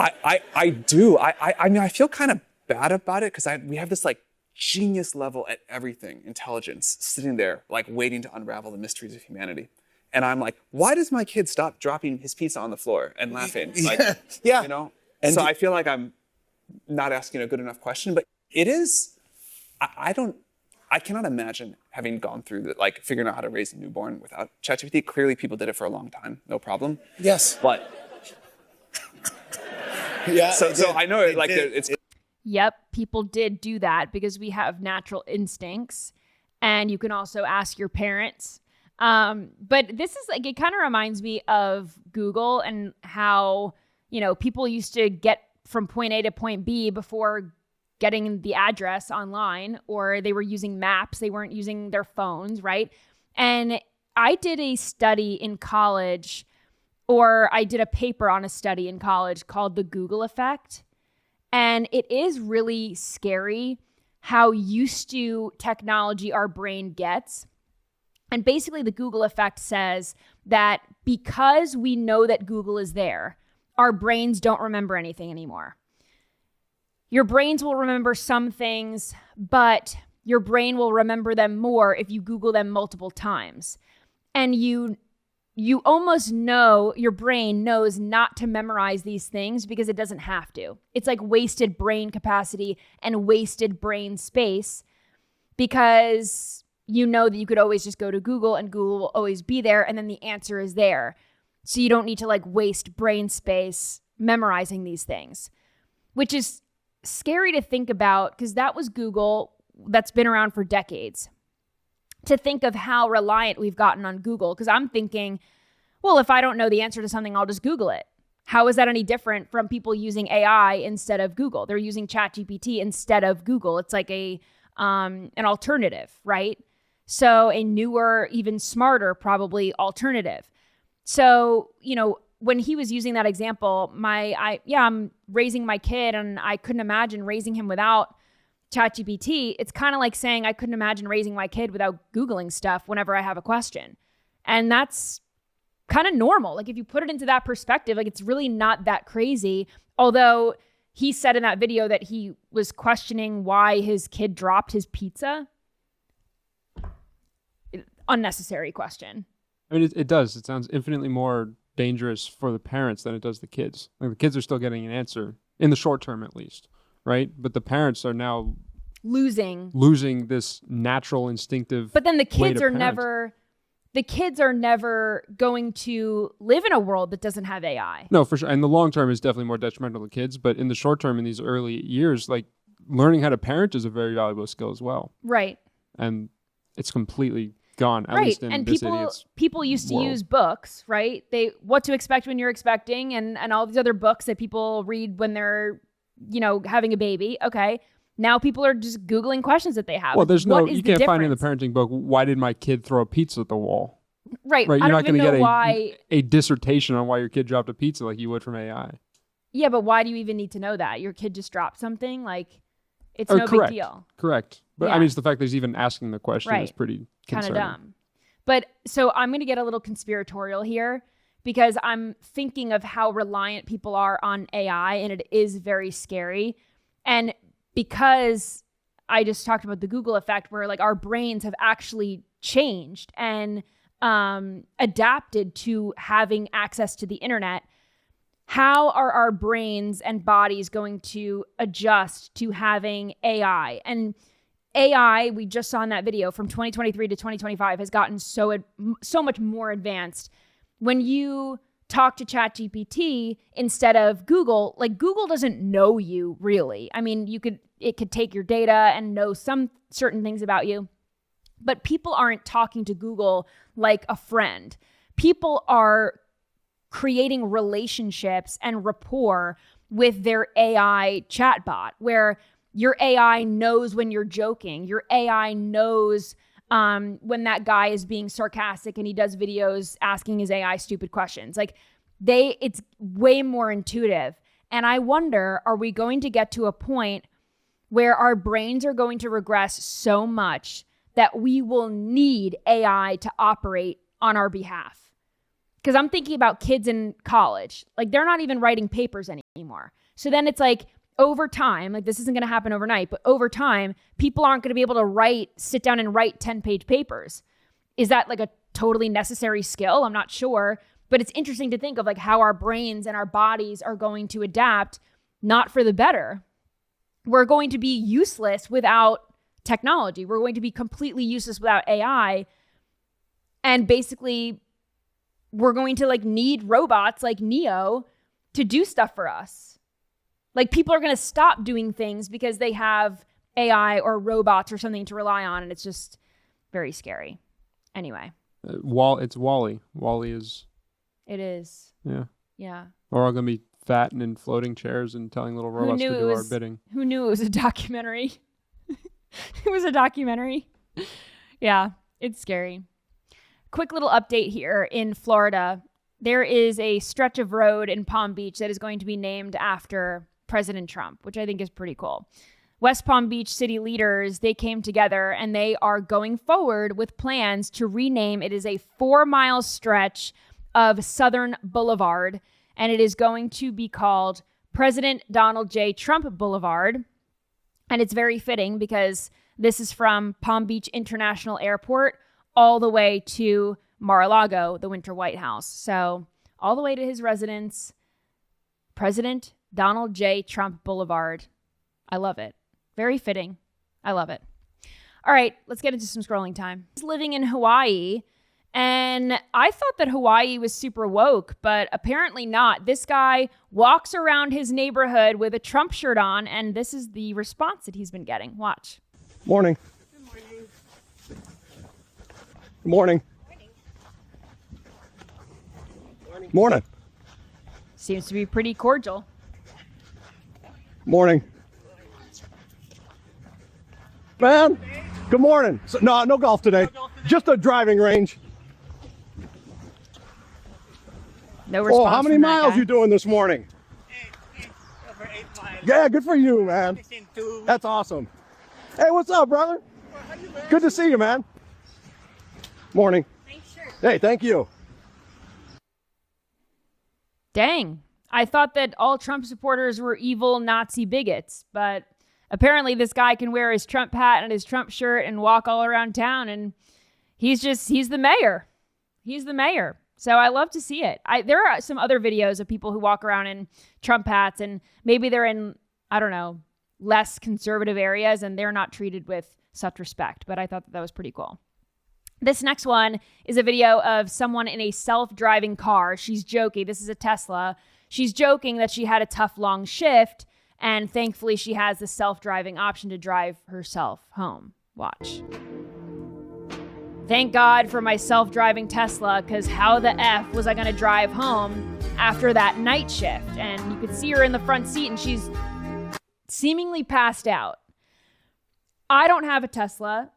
I do. I mean, I feel kind of bad about it because we have this like genius level at everything, intelligence, sitting there like waiting to unravel the mysteries of humanity. And I'm like, why does my kid stop dropping his pizza on the floor and laughing? Like, Yeah. You know? And so I feel like I'm not asking a good enough question, but it is, I cannot imagine having gone through the, like figuring out how to raise a newborn without ChatGPT. Clearly people did it for a long time, no problem. Yes. But Yeah. so I know it, like it's Yep, people did do that because we have natural instincts, and you can also ask your parents. But this is like, it kind of reminds me of Google and how, you know, people used to get from point A to point B before getting the address online, or they were using maps. They weren't using their phones, right? And I did a study in college, or I did a paper on a study in college called the Google effect. And it is really scary how used to technology our brain gets. And basically the Google effect says that because we know that Google is there, our brains don't remember anything anymore. Your brains will remember some things, but your brain will remember them more if you Google them multiple times. And you almost know, your brain knows not to memorize these things because it doesn't have to. It's like wasted brain capacity and wasted brain space because you know that you could always just go to Google and Google will always be there and then the answer is there. So you don't need to like waste brain space memorizing these things, which is scary to think about because that was Google that's been around for decades. To think of how reliant we've gotten on Google, because I'm thinking, well, if I don't know the answer to something, I'll just Google it. How is that any different from people using AI instead of Google? They're using ChatGPT instead of Google. It's like an alternative, right? So a newer, even smarter, probably alternative. So, you know, when he was using that example, I'm raising my kid and I couldn't imagine raising him without ChatGPT. It's kind of like saying I couldn't imagine raising my kid without Googling stuff whenever I have a question. And that's kind of normal. Like if you put it into that perspective, like it's really not that crazy. Although he said in that video that he was questioning why his kid dropped his pizza. Unnecessary question. I mean, it does. It sounds infinitely more dangerous for the parents than it does the kids. Like the kids are still getting an answer in the short term, at least, right? But the parents are now losing this natural, instinctive. But then the kids are parent. never going to live in a world that doesn't have AI. No, for sure. And the long term is definitely more detrimental to kids. But in the short term, in these early years, like learning how to parent is a very valuable skill as well. Right. And it's completely gone, at right. least in and this people used to world. use books, right? What to Expect When You're Expecting and all these other books that people read when they're, you know, having a baby. Okay. Now people are just Googling questions that they have. Well, you can't find in the difference? parenting book, why did my kid throw a pizza at the wall? Right. Right. I You're don't not going even to know get why. a dissertation on why your kid dropped a pizza like you would from AI. Yeah, but why do you even need to know that? Your kid just dropped something? Like, it's no correct. big deal. Correct. But Yeah. I mean, it's the fact that he's even asking the question is Right. pretty Kind of concerning. dumb. But so I'm going to get a little conspiratorial here because I'm thinking of how reliant people are on AI, and it is very scary. And because I just talked about the Google effect where like our brains have actually changed and adapted to having access to the internet, how are our brains and bodies going to adjust to having AI? And AI, we just saw in that video, from 2023 to 2025 has gotten so much more advanced. When you talk to ChatGPT instead of Google, like Google doesn't know you really. I mean, it could take your data and know some certain things about you, but people aren't talking to Google like a friend. People are creating relationships and rapport with their AI chatbot, where your AI knows when you're joking. Your AI knows when that guy is being sarcastic and he does videos asking his AI stupid questions. Like it's way more intuitive. And I wonder, are we going to get to a point where our brains are going to regress so much that we will need AI to operate on our behalf? Because I'm thinking about kids in college. Like, they're not even writing papers anymore. So then it's like, over time, like, this isn't going to happen overnight, but over time, people aren't going to be able to sit down and write 10-page papers. Is that like a totally necessary skill? I'm not sure. But it's interesting to think of like how our brains and our bodies are going to adapt, not for the better. We're going to be useless without technology. We're going to be completely useless without AI. And basically, we're going to like need robots like Neo to do stuff for us. Like, people are going to stop doing things because they have AI or robots or something to rely on. And it's just very scary. Anyway. It's WALL-E. WALL-E is... It is. Yeah. Yeah. We're all going to be fat and in floating chairs and telling little robots to do our bidding. Who knew it was a documentary? It was a documentary. Yeah, it's scary. Quick little update here in Florida. There is a stretch of road in Palm Beach that is going to be named after President Trump, which I think is pretty cool. West Palm Beach city leaders, they came together and they are going forward with plans to rename. It is a 4-mile stretch of Southern Boulevard, and it is going to be called President Donald J. Trump Boulevard. And it's very fitting because this is from Palm Beach International Airport all the way to Mar-a-Lago, the Winter White House. So all the way to his residence, President Donald J. Trump Boulevard. I love it. Very fitting. I love it. All right, let's get into some scrolling time. He's living in Hawaii. And I thought that Hawaii was super woke, but apparently not. This guy walks around his neighborhood with a Trump shirt on, and this is the response that he's been getting. Watch. Morning. Good morning. Good morning. Morning. Morning. Seems to be pretty cordial. Morning. Man, good morning. So, no golf today. Just a driving range. No response. Oh, how many miles you doing this morning? Over 8 miles. Yeah, good for you, man. That's awesome. Hey, what's up, brother? Good to see you, man. Morning. Hey, thank you. Dang. I thought that all Trump supporters were evil Nazi bigots, but apparently this guy can wear his Trump hat and his Trump shirt and walk all around town, and he's the mayor. He's the mayor. So I love to see it. There are some other videos of people who walk around in Trump hats, and maybe they're in, I don't know, less conservative areas and they're not treated with such respect. But I thought that was pretty cool. This next one is a video of someone in a self-driving car. She's joking. This is a Tesla. She's joking that she had a tough, long shift, and thankfully she has the self-driving option to drive herself home. Watch. Thank God for my self-driving Tesla, because how the F was I going to drive home after that night shift? And you could see her in the front seat, and she's seemingly passed out. I don't have a Tesla.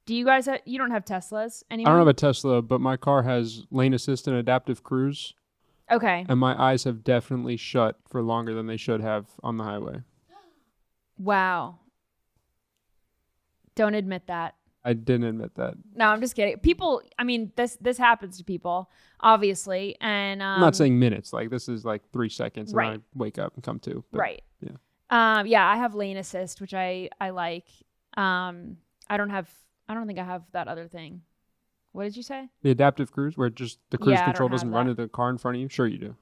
Do you guys have, you don't have Teslas anymore? I don't have a Tesla, but my car has lane assist and adaptive cruise. Okay. And my eyes have definitely shut for longer than they should have on the highway. Wow. Don't admit that. I didn't admit that. No, I'm just kidding. People, I mean, this happens to people, obviously. And I'm not saying minutes. Like, this is like 3 seconds and right. I wake up and come to. But, right. Yeah. Yeah, I have lane assist, which I like. I don't think I have that other thing. What did you say? The adaptive cruise, where just the cruise Yeah, control doesn't run that. into the car in front of you? Sure you do.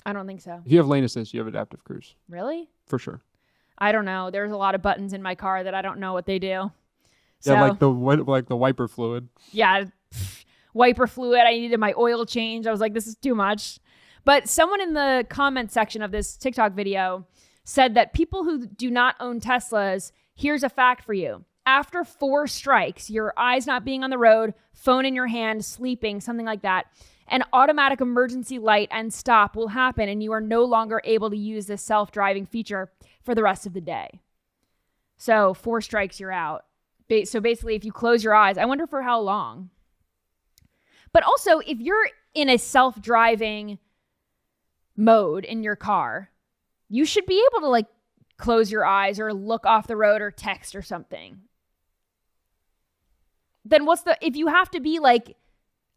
I don't think so. If you have lane assist, you have adaptive cruise. Really? For sure. I don't know. There's a lot of buttons in my car that I don't know what they do. So, Yeah, like the wiper fluid. Yeah, wiper fluid. I needed my oil change. I was like, this is too much. But someone in the comment section of this TikTok video said that people who do not own Teslas, here's a fact for you. After 4 strikes, your eyes not being on the road, phone in your hand, sleeping, something like that, An automatic emergency light and stop will happen, and you are no longer able to use this self-driving feature for the rest of the day. So 4 strikes, you're out. So basically, if you close your eyes, I wonder for how long. But also, if you're in a self-driving mode in your car, you should be able to like close your eyes or look off the road or text or something. Then if you have to be like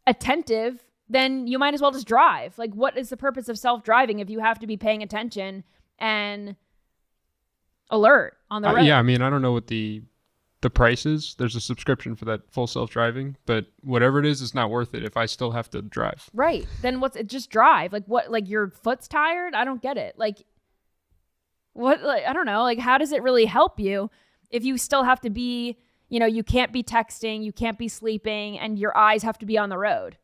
attentive, then you might as well just drive. Like, what is the purpose of self-driving if you have to be paying attention and alert on the road? Yeah, I mean, I don't know what the price is. There's a subscription for that full self-driving, but whatever it is, it's not worth it if I still have to drive. Right. Then just drive. Like what, like your foot's tired? I don't get it. Like what, like, I don't know. Like how does it really help you if you still have to be, you can't be texting, you can't be sleeping, and your eyes have to be on the road.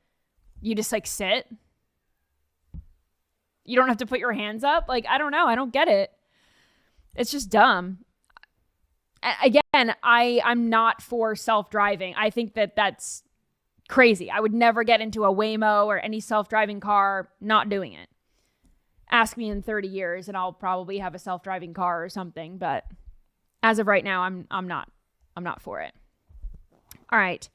You just like sit. You don't have to put your hands up. Like, I don't know. I don't get it. It's just dumb. Again, I'm not for self-driving. I think that's crazy. I would never get into a Waymo or any self-driving car. Not doing it. Ask me in 30 years and I'll probably have a self-driving car or something. But as of right now, I'm not for it. All right.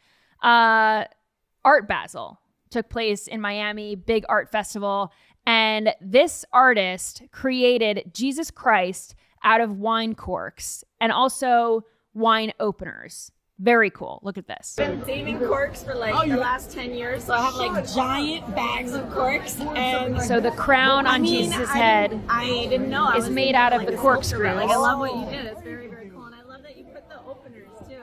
Art Basel took place in Miami, big art festival. And this artist created Jesus Christ out of wine corks and also wine openers. Very cool. Look at this. I've been saving corks for like the last 10 years, so I have like giant bags of corks. And so the crown on Jesus' head I didn't know is made out of the corkscrews. Like, I love what you did. It's very, very cool. And I love that you put the openers too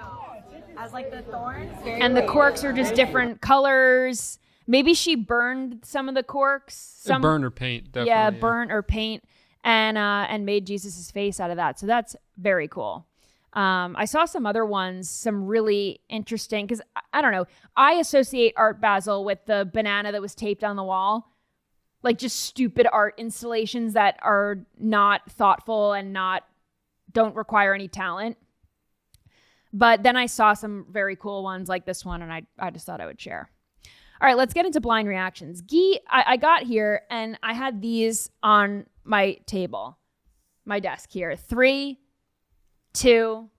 as like the thorns. And the corks are just different colors. Maybe she burned some of the corks. Burn or paint, definitely. Yeah, burn or paint. And made Jesus' face out of that. So that's very cool. I saw some other ones, some really interesting, because I don't know. I associate Art Basel with the banana that was taped on the wall. Like just stupid art installations that are not thoughtful and don't require any talent. But then I saw some very cool ones like this one, and I just thought I would share. All right, let's get into blind reactions. Guy, I got here and I had these on my table, my desk here. 3, 2,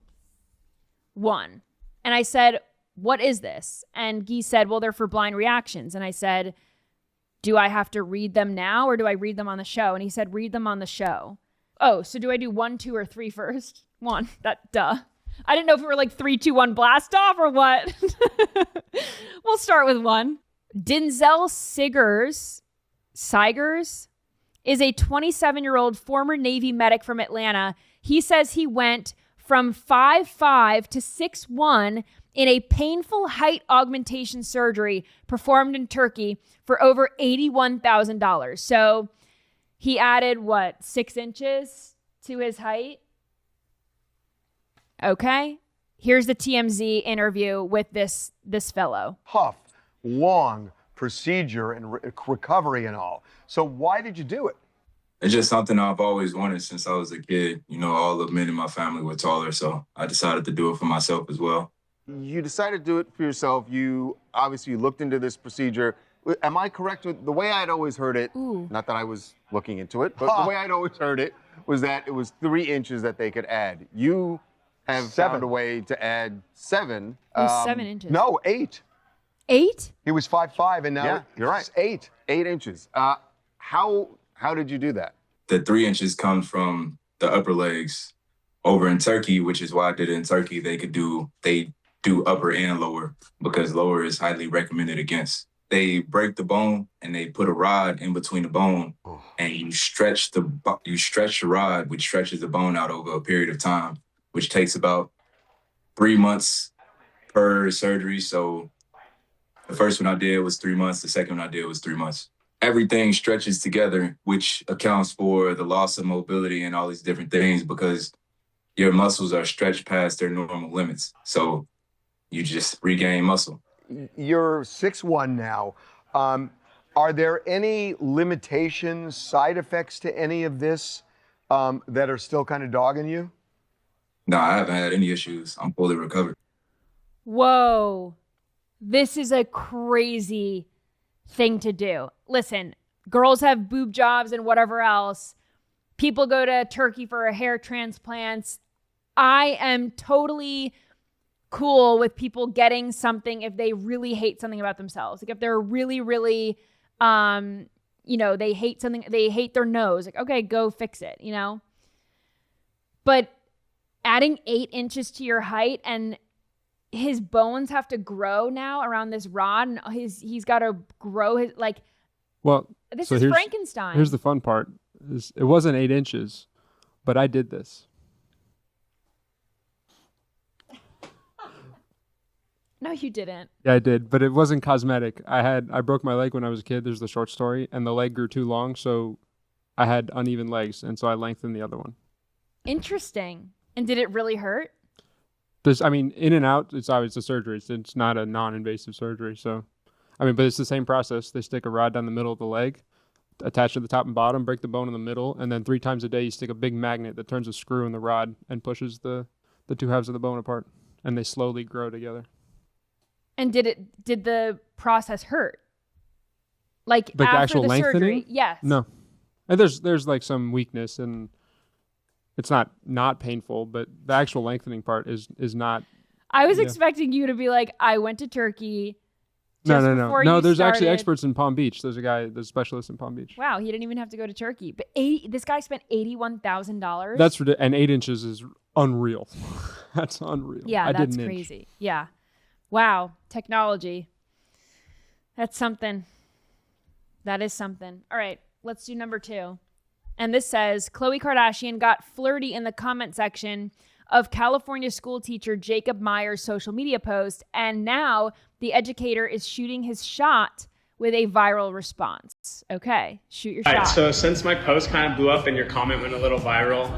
1. And I said, what is this? And Guy said, well, they're for blind reactions. And I said, do I have to read them now or do I read them on the show? And he said, read them on the show. Oh, so do I do 1, 2, or 3 first? 1. Duh. I didn't know if it were like 3, 2, 1 blast off or what. We'll start with 1. Denzel Sigers is a 27-year-old former Navy medic from Atlanta. He says he went from 5'5" to 6'1" in a painful height augmentation surgery performed in Turkey for over $81,000. So he added, 6 inches to his height? Okay. Here's the TMZ interview with this fellow. Tough, long procedure and recovery and all. So why did you do it? It's just something I've always wanted since I was a kid. All the men in my family were taller, so I decided to do it for myself as well. You decided to do it for yourself. You obviously looked into this procedure. Am I correct with the way I'd always heard it? Ooh. Not that I was looking into it, but the way I'd always heard it was that it was 3 inches that they could add. You have found a way to add 7. It was 7 inches. No, 8. 8? He was 5'5", and now you're right. It's 8 inches. How did you do that? The 3 inches comes from the upper legs. Over in Turkey, which is why I did it in Turkey, they do upper and lower because lower is highly recommended against. They break the bone and they put a rod in between the bone, and you stretch the rod, which stretches the bone out over a period of time, which takes about 3 months per surgery. So the first one I did was 3 months. The second one I did was 3 months. Everything stretches together, which accounts for the loss of mobility and all these different things because your muscles are stretched past their normal limits. So you just regain muscle. You're 6'1" now. Are there any limitations, side effects to any of this that are still kind of dogging you? No, I haven't had any issues. I'm fully recovered. Whoa. This is a crazy thing to do. Listen, girls have boob jobs and whatever else. People go to Turkey for a hair transplants. I am totally cool with people getting something if they really hate something about themselves. Like if they're really, really, they hate something, they hate their nose. Like, okay, go fix it, But adding 8 inches to your height and his bones have to grow now around this rod, and he's got to grow his this is Frankenstein. Here's the fun part: it wasn't 8 inches, but I did this. No, you didn't. Yeah, I did, but it wasn't cosmetic. I broke my leg when I was a kid. There's the short story, and the leg grew too long, so I had uneven legs, and so I lengthened the other one. Interesting. And did it really hurt? In and out, it's always a surgery. It's not a non-invasive surgery. So, but it's the same process. They stick a rod down the middle of the leg, attach to the top and bottom, break the bone in the middle, and then 3 times a day you stick a big magnet that turns a screw in the rod and pushes the 2 halves of the bone apart, and they slowly grow together. And did the process hurt? Like the after actual the lengthening? surgery? Yes. No. And there's like some weakness, and it's not painful, but the actual lengthening part is not. I was expecting you to be like, I went to Turkey. No. There's actually experts in Palm Beach. There's a specialist in Palm Beach. Wow, he didn't even have to go to Turkey. But this guy spent $81,000. That's ridiculous. And 8 inches is unreal. That's unreal. Yeah, that's crazy. Yeah. Wow, technology. That's something. That is something. All right, let's do number 2. And this says, Khloe Kardashian got flirty in the comment section of California school teacher Jacob Meyer's social media post, and now the educator is shooting his shot with a viral response. Okay, shoot your shot. All right, so since my post kind of blew up and your comment went a little viral,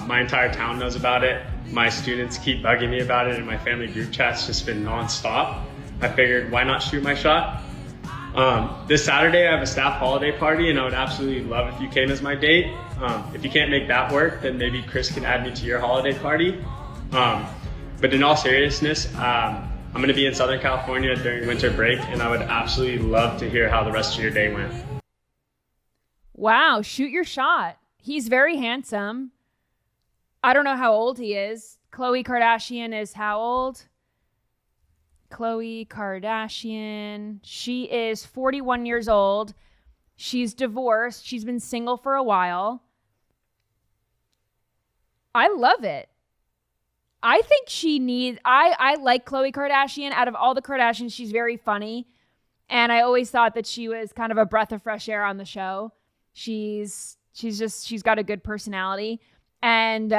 my entire town knows about it. My students keep bugging me about it, and my family group chat's just been nonstop. I figured, why not shoot my shot? This Saturday, I have a staff holiday party, and I would absolutely love if you came as my date. If you can't make that work, then maybe Chris can add me to your holiday party. But in all seriousness, I'm going to be in Southern California during winter break, and I would absolutely love to hear how the rest of your day went. Wow, shoot your shot. He's very handsome. I don't know how old he is. Khloe Kardashian is how old? Khloe Kardashian. She is 41 years old. She's divorced. She's been single for a while. I love it. I think I like Khloe Kardashian. Out of all the Kardashians, she's very funny. And I always thought that she was kind of a breath of fresh air on the show. She's got a good personality. And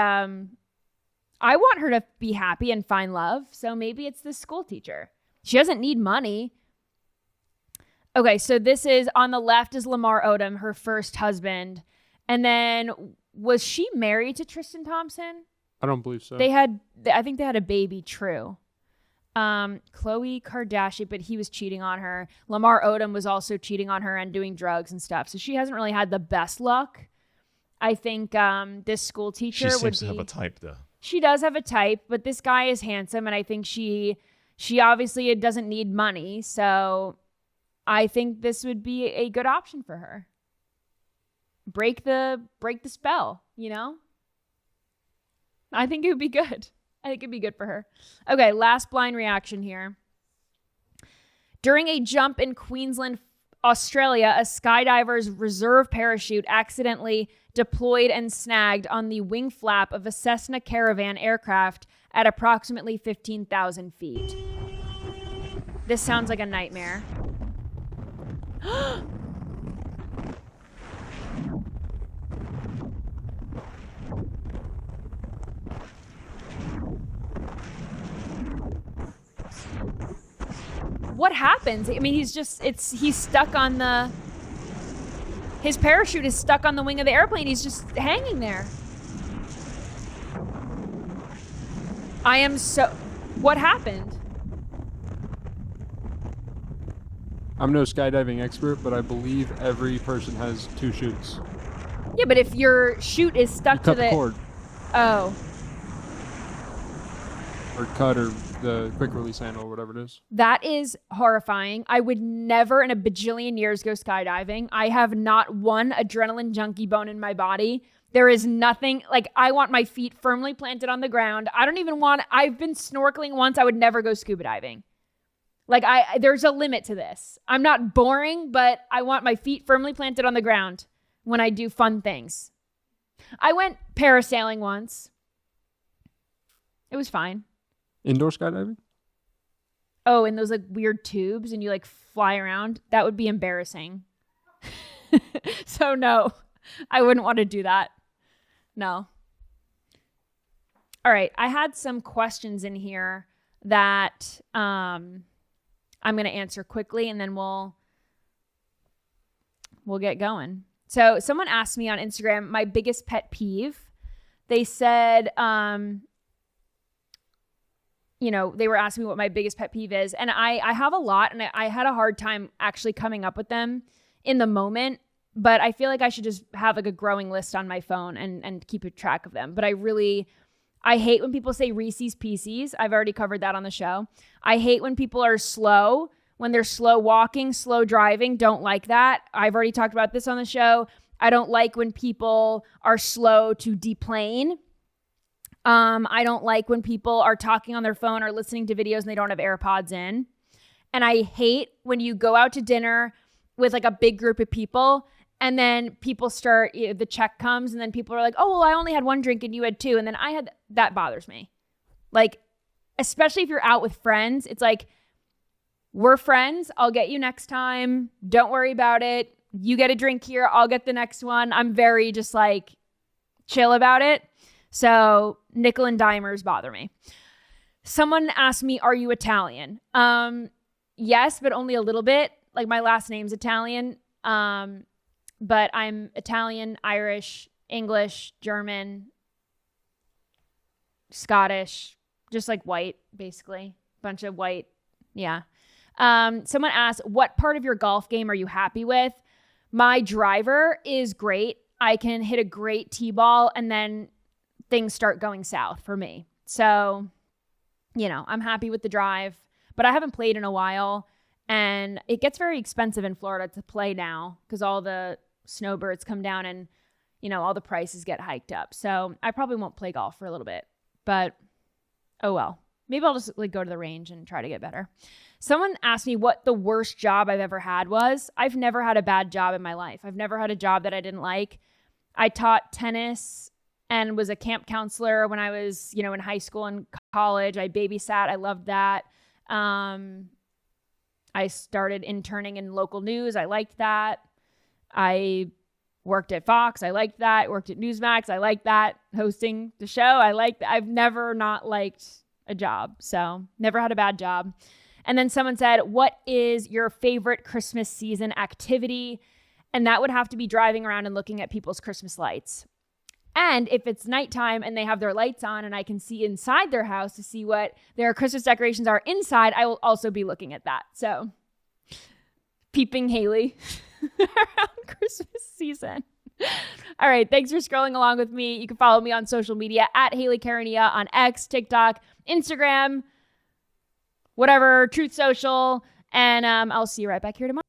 I want her to be happy and find love. So maybe it's this school teacher. She doesn't need money. Okay, so this is on the left is Lamar Odom, her first husband. And then was she married to Tristan Thompson? I don't believe so. I think they had a baby, true. Khloe Kardashian, but he was cheating on her. Lamar Odom was also cheating on her and doing drugs and stuff. So she hasn't really had the best luck. I think this school teacher she seems to have a type, though. She does have a type, but this guy is handsome, and I think she obviously doesn't need money. So I think this would be a good option for her. Break the spell, I think it would be good. I think it'd be good for her. Okay, last blind reaction here. During a jump in Queensland, Australia, a skydiver's reserve parachute accidentally deployed and snagged on the wing flap of a Cessna Caravan aircraft at approximately 15,000 feet. This sounds like a nightmare. What happens? I mean, he's stuck on his parachute is stuck on the wing of the airplane. He's just hanging there. What happened? I'm no skydiving expert, but I believe every person has 2 chutes. Yeah, but if your chute is stuck to the cord. Oh. Or cut or the quick release animal, whatever it is. That is horrifying. I would never in a bajillion years go skydiving. I have not one adrenaline junkie bone in my body. There is nothing, like, I want my feet firmly planted on the ground. I've been snorkeling once. I would never go scuba diving. Like, there's a limit to this. I'm not boring, but I want my feet firmly planted on the ground when I do fun things. I went parasailing once. It was fine. Indoor skydiving? Oh, in those like weird tubes and you like fly around. That would be embarrassing. So no, I wouldn't want to do that. No. All right. I had some questions in here that I'm going to answer quickly and then we'll get going. So someone asked me on Instagram, my biggest pet peeve. They said, they were asking me what my biggest pet peeve is. And I have a lot, and I had a hard time actually coming up with them in the moment. But I feel like I should just have like a growing list on my phone and keep a track of them. But I hate when people say Reese's Pieces. I've already covered that on the show. I hate when people are slow, when they're slow walking, slow driving. Don't like that. I've already talked about this on the show. I don't like when people are slow to deplane. I don't like when people are talking on their phone or listening to videos and they don't have AirPods in. And I hate when you go out to dinner with like a big group of people and then people start, the check comes and then people are like, oh, well, I only had one drink and you had two. And then that bothers me. Like, especially if you're out with friends, it's like, we're friends. I'll get you next time. Don't worry about it. You get a drink here. I'll get the next one. I'm very just like chill about it. So nickel and dimers bother me. Someone asked me, are you Italian? Yes, but only a little bit. Like my last name's Italian. But I'm Italian, Irish, English, German, Scottish, just like white, basically. Bunch of white. Yeah. Someone asked, what part of your golf game are you happy with? My driver is great. I can hit a great tee ball and then things start going south for me. So, I'm happy with the drive, but I haven't played in a while and it gets very expensive in Florida to play now because all the snowbirds come down and, all the prices get hiked up. So I probably won't play golf for a little bit, but oh well. Maybe I'll just go to the range and try to get better. Someone asked me what the worst job I've ever had was. I've never had a bad job in my life. I've never had a job that I didn't like. I taught tennis and was a camp counselor when I was, in high school and college. I babysat. I loved that. I started interning in local news. I liked that. I worked at Fox. I liked that. Worked at Newsmax. I liked that. Hosting the show. I liked that. I've never not liked a job. So never had a bad job. And then someone said, what is your favorite Christmas season activity? And that would have to be driving around and looking at people's Christmas lights. And if it's nighttime and they have their lights on and I can see inside their house to see what their Christmas decorations are inside, I will also be looking at that. So peeping Hayley around Christmas season. All right. Thanks for scrolling along with me. You can follow me on social media at Hayley Carania on X, TikTok, Instagram, whatever, Truth Social. And I'll see you right back here tomorrow.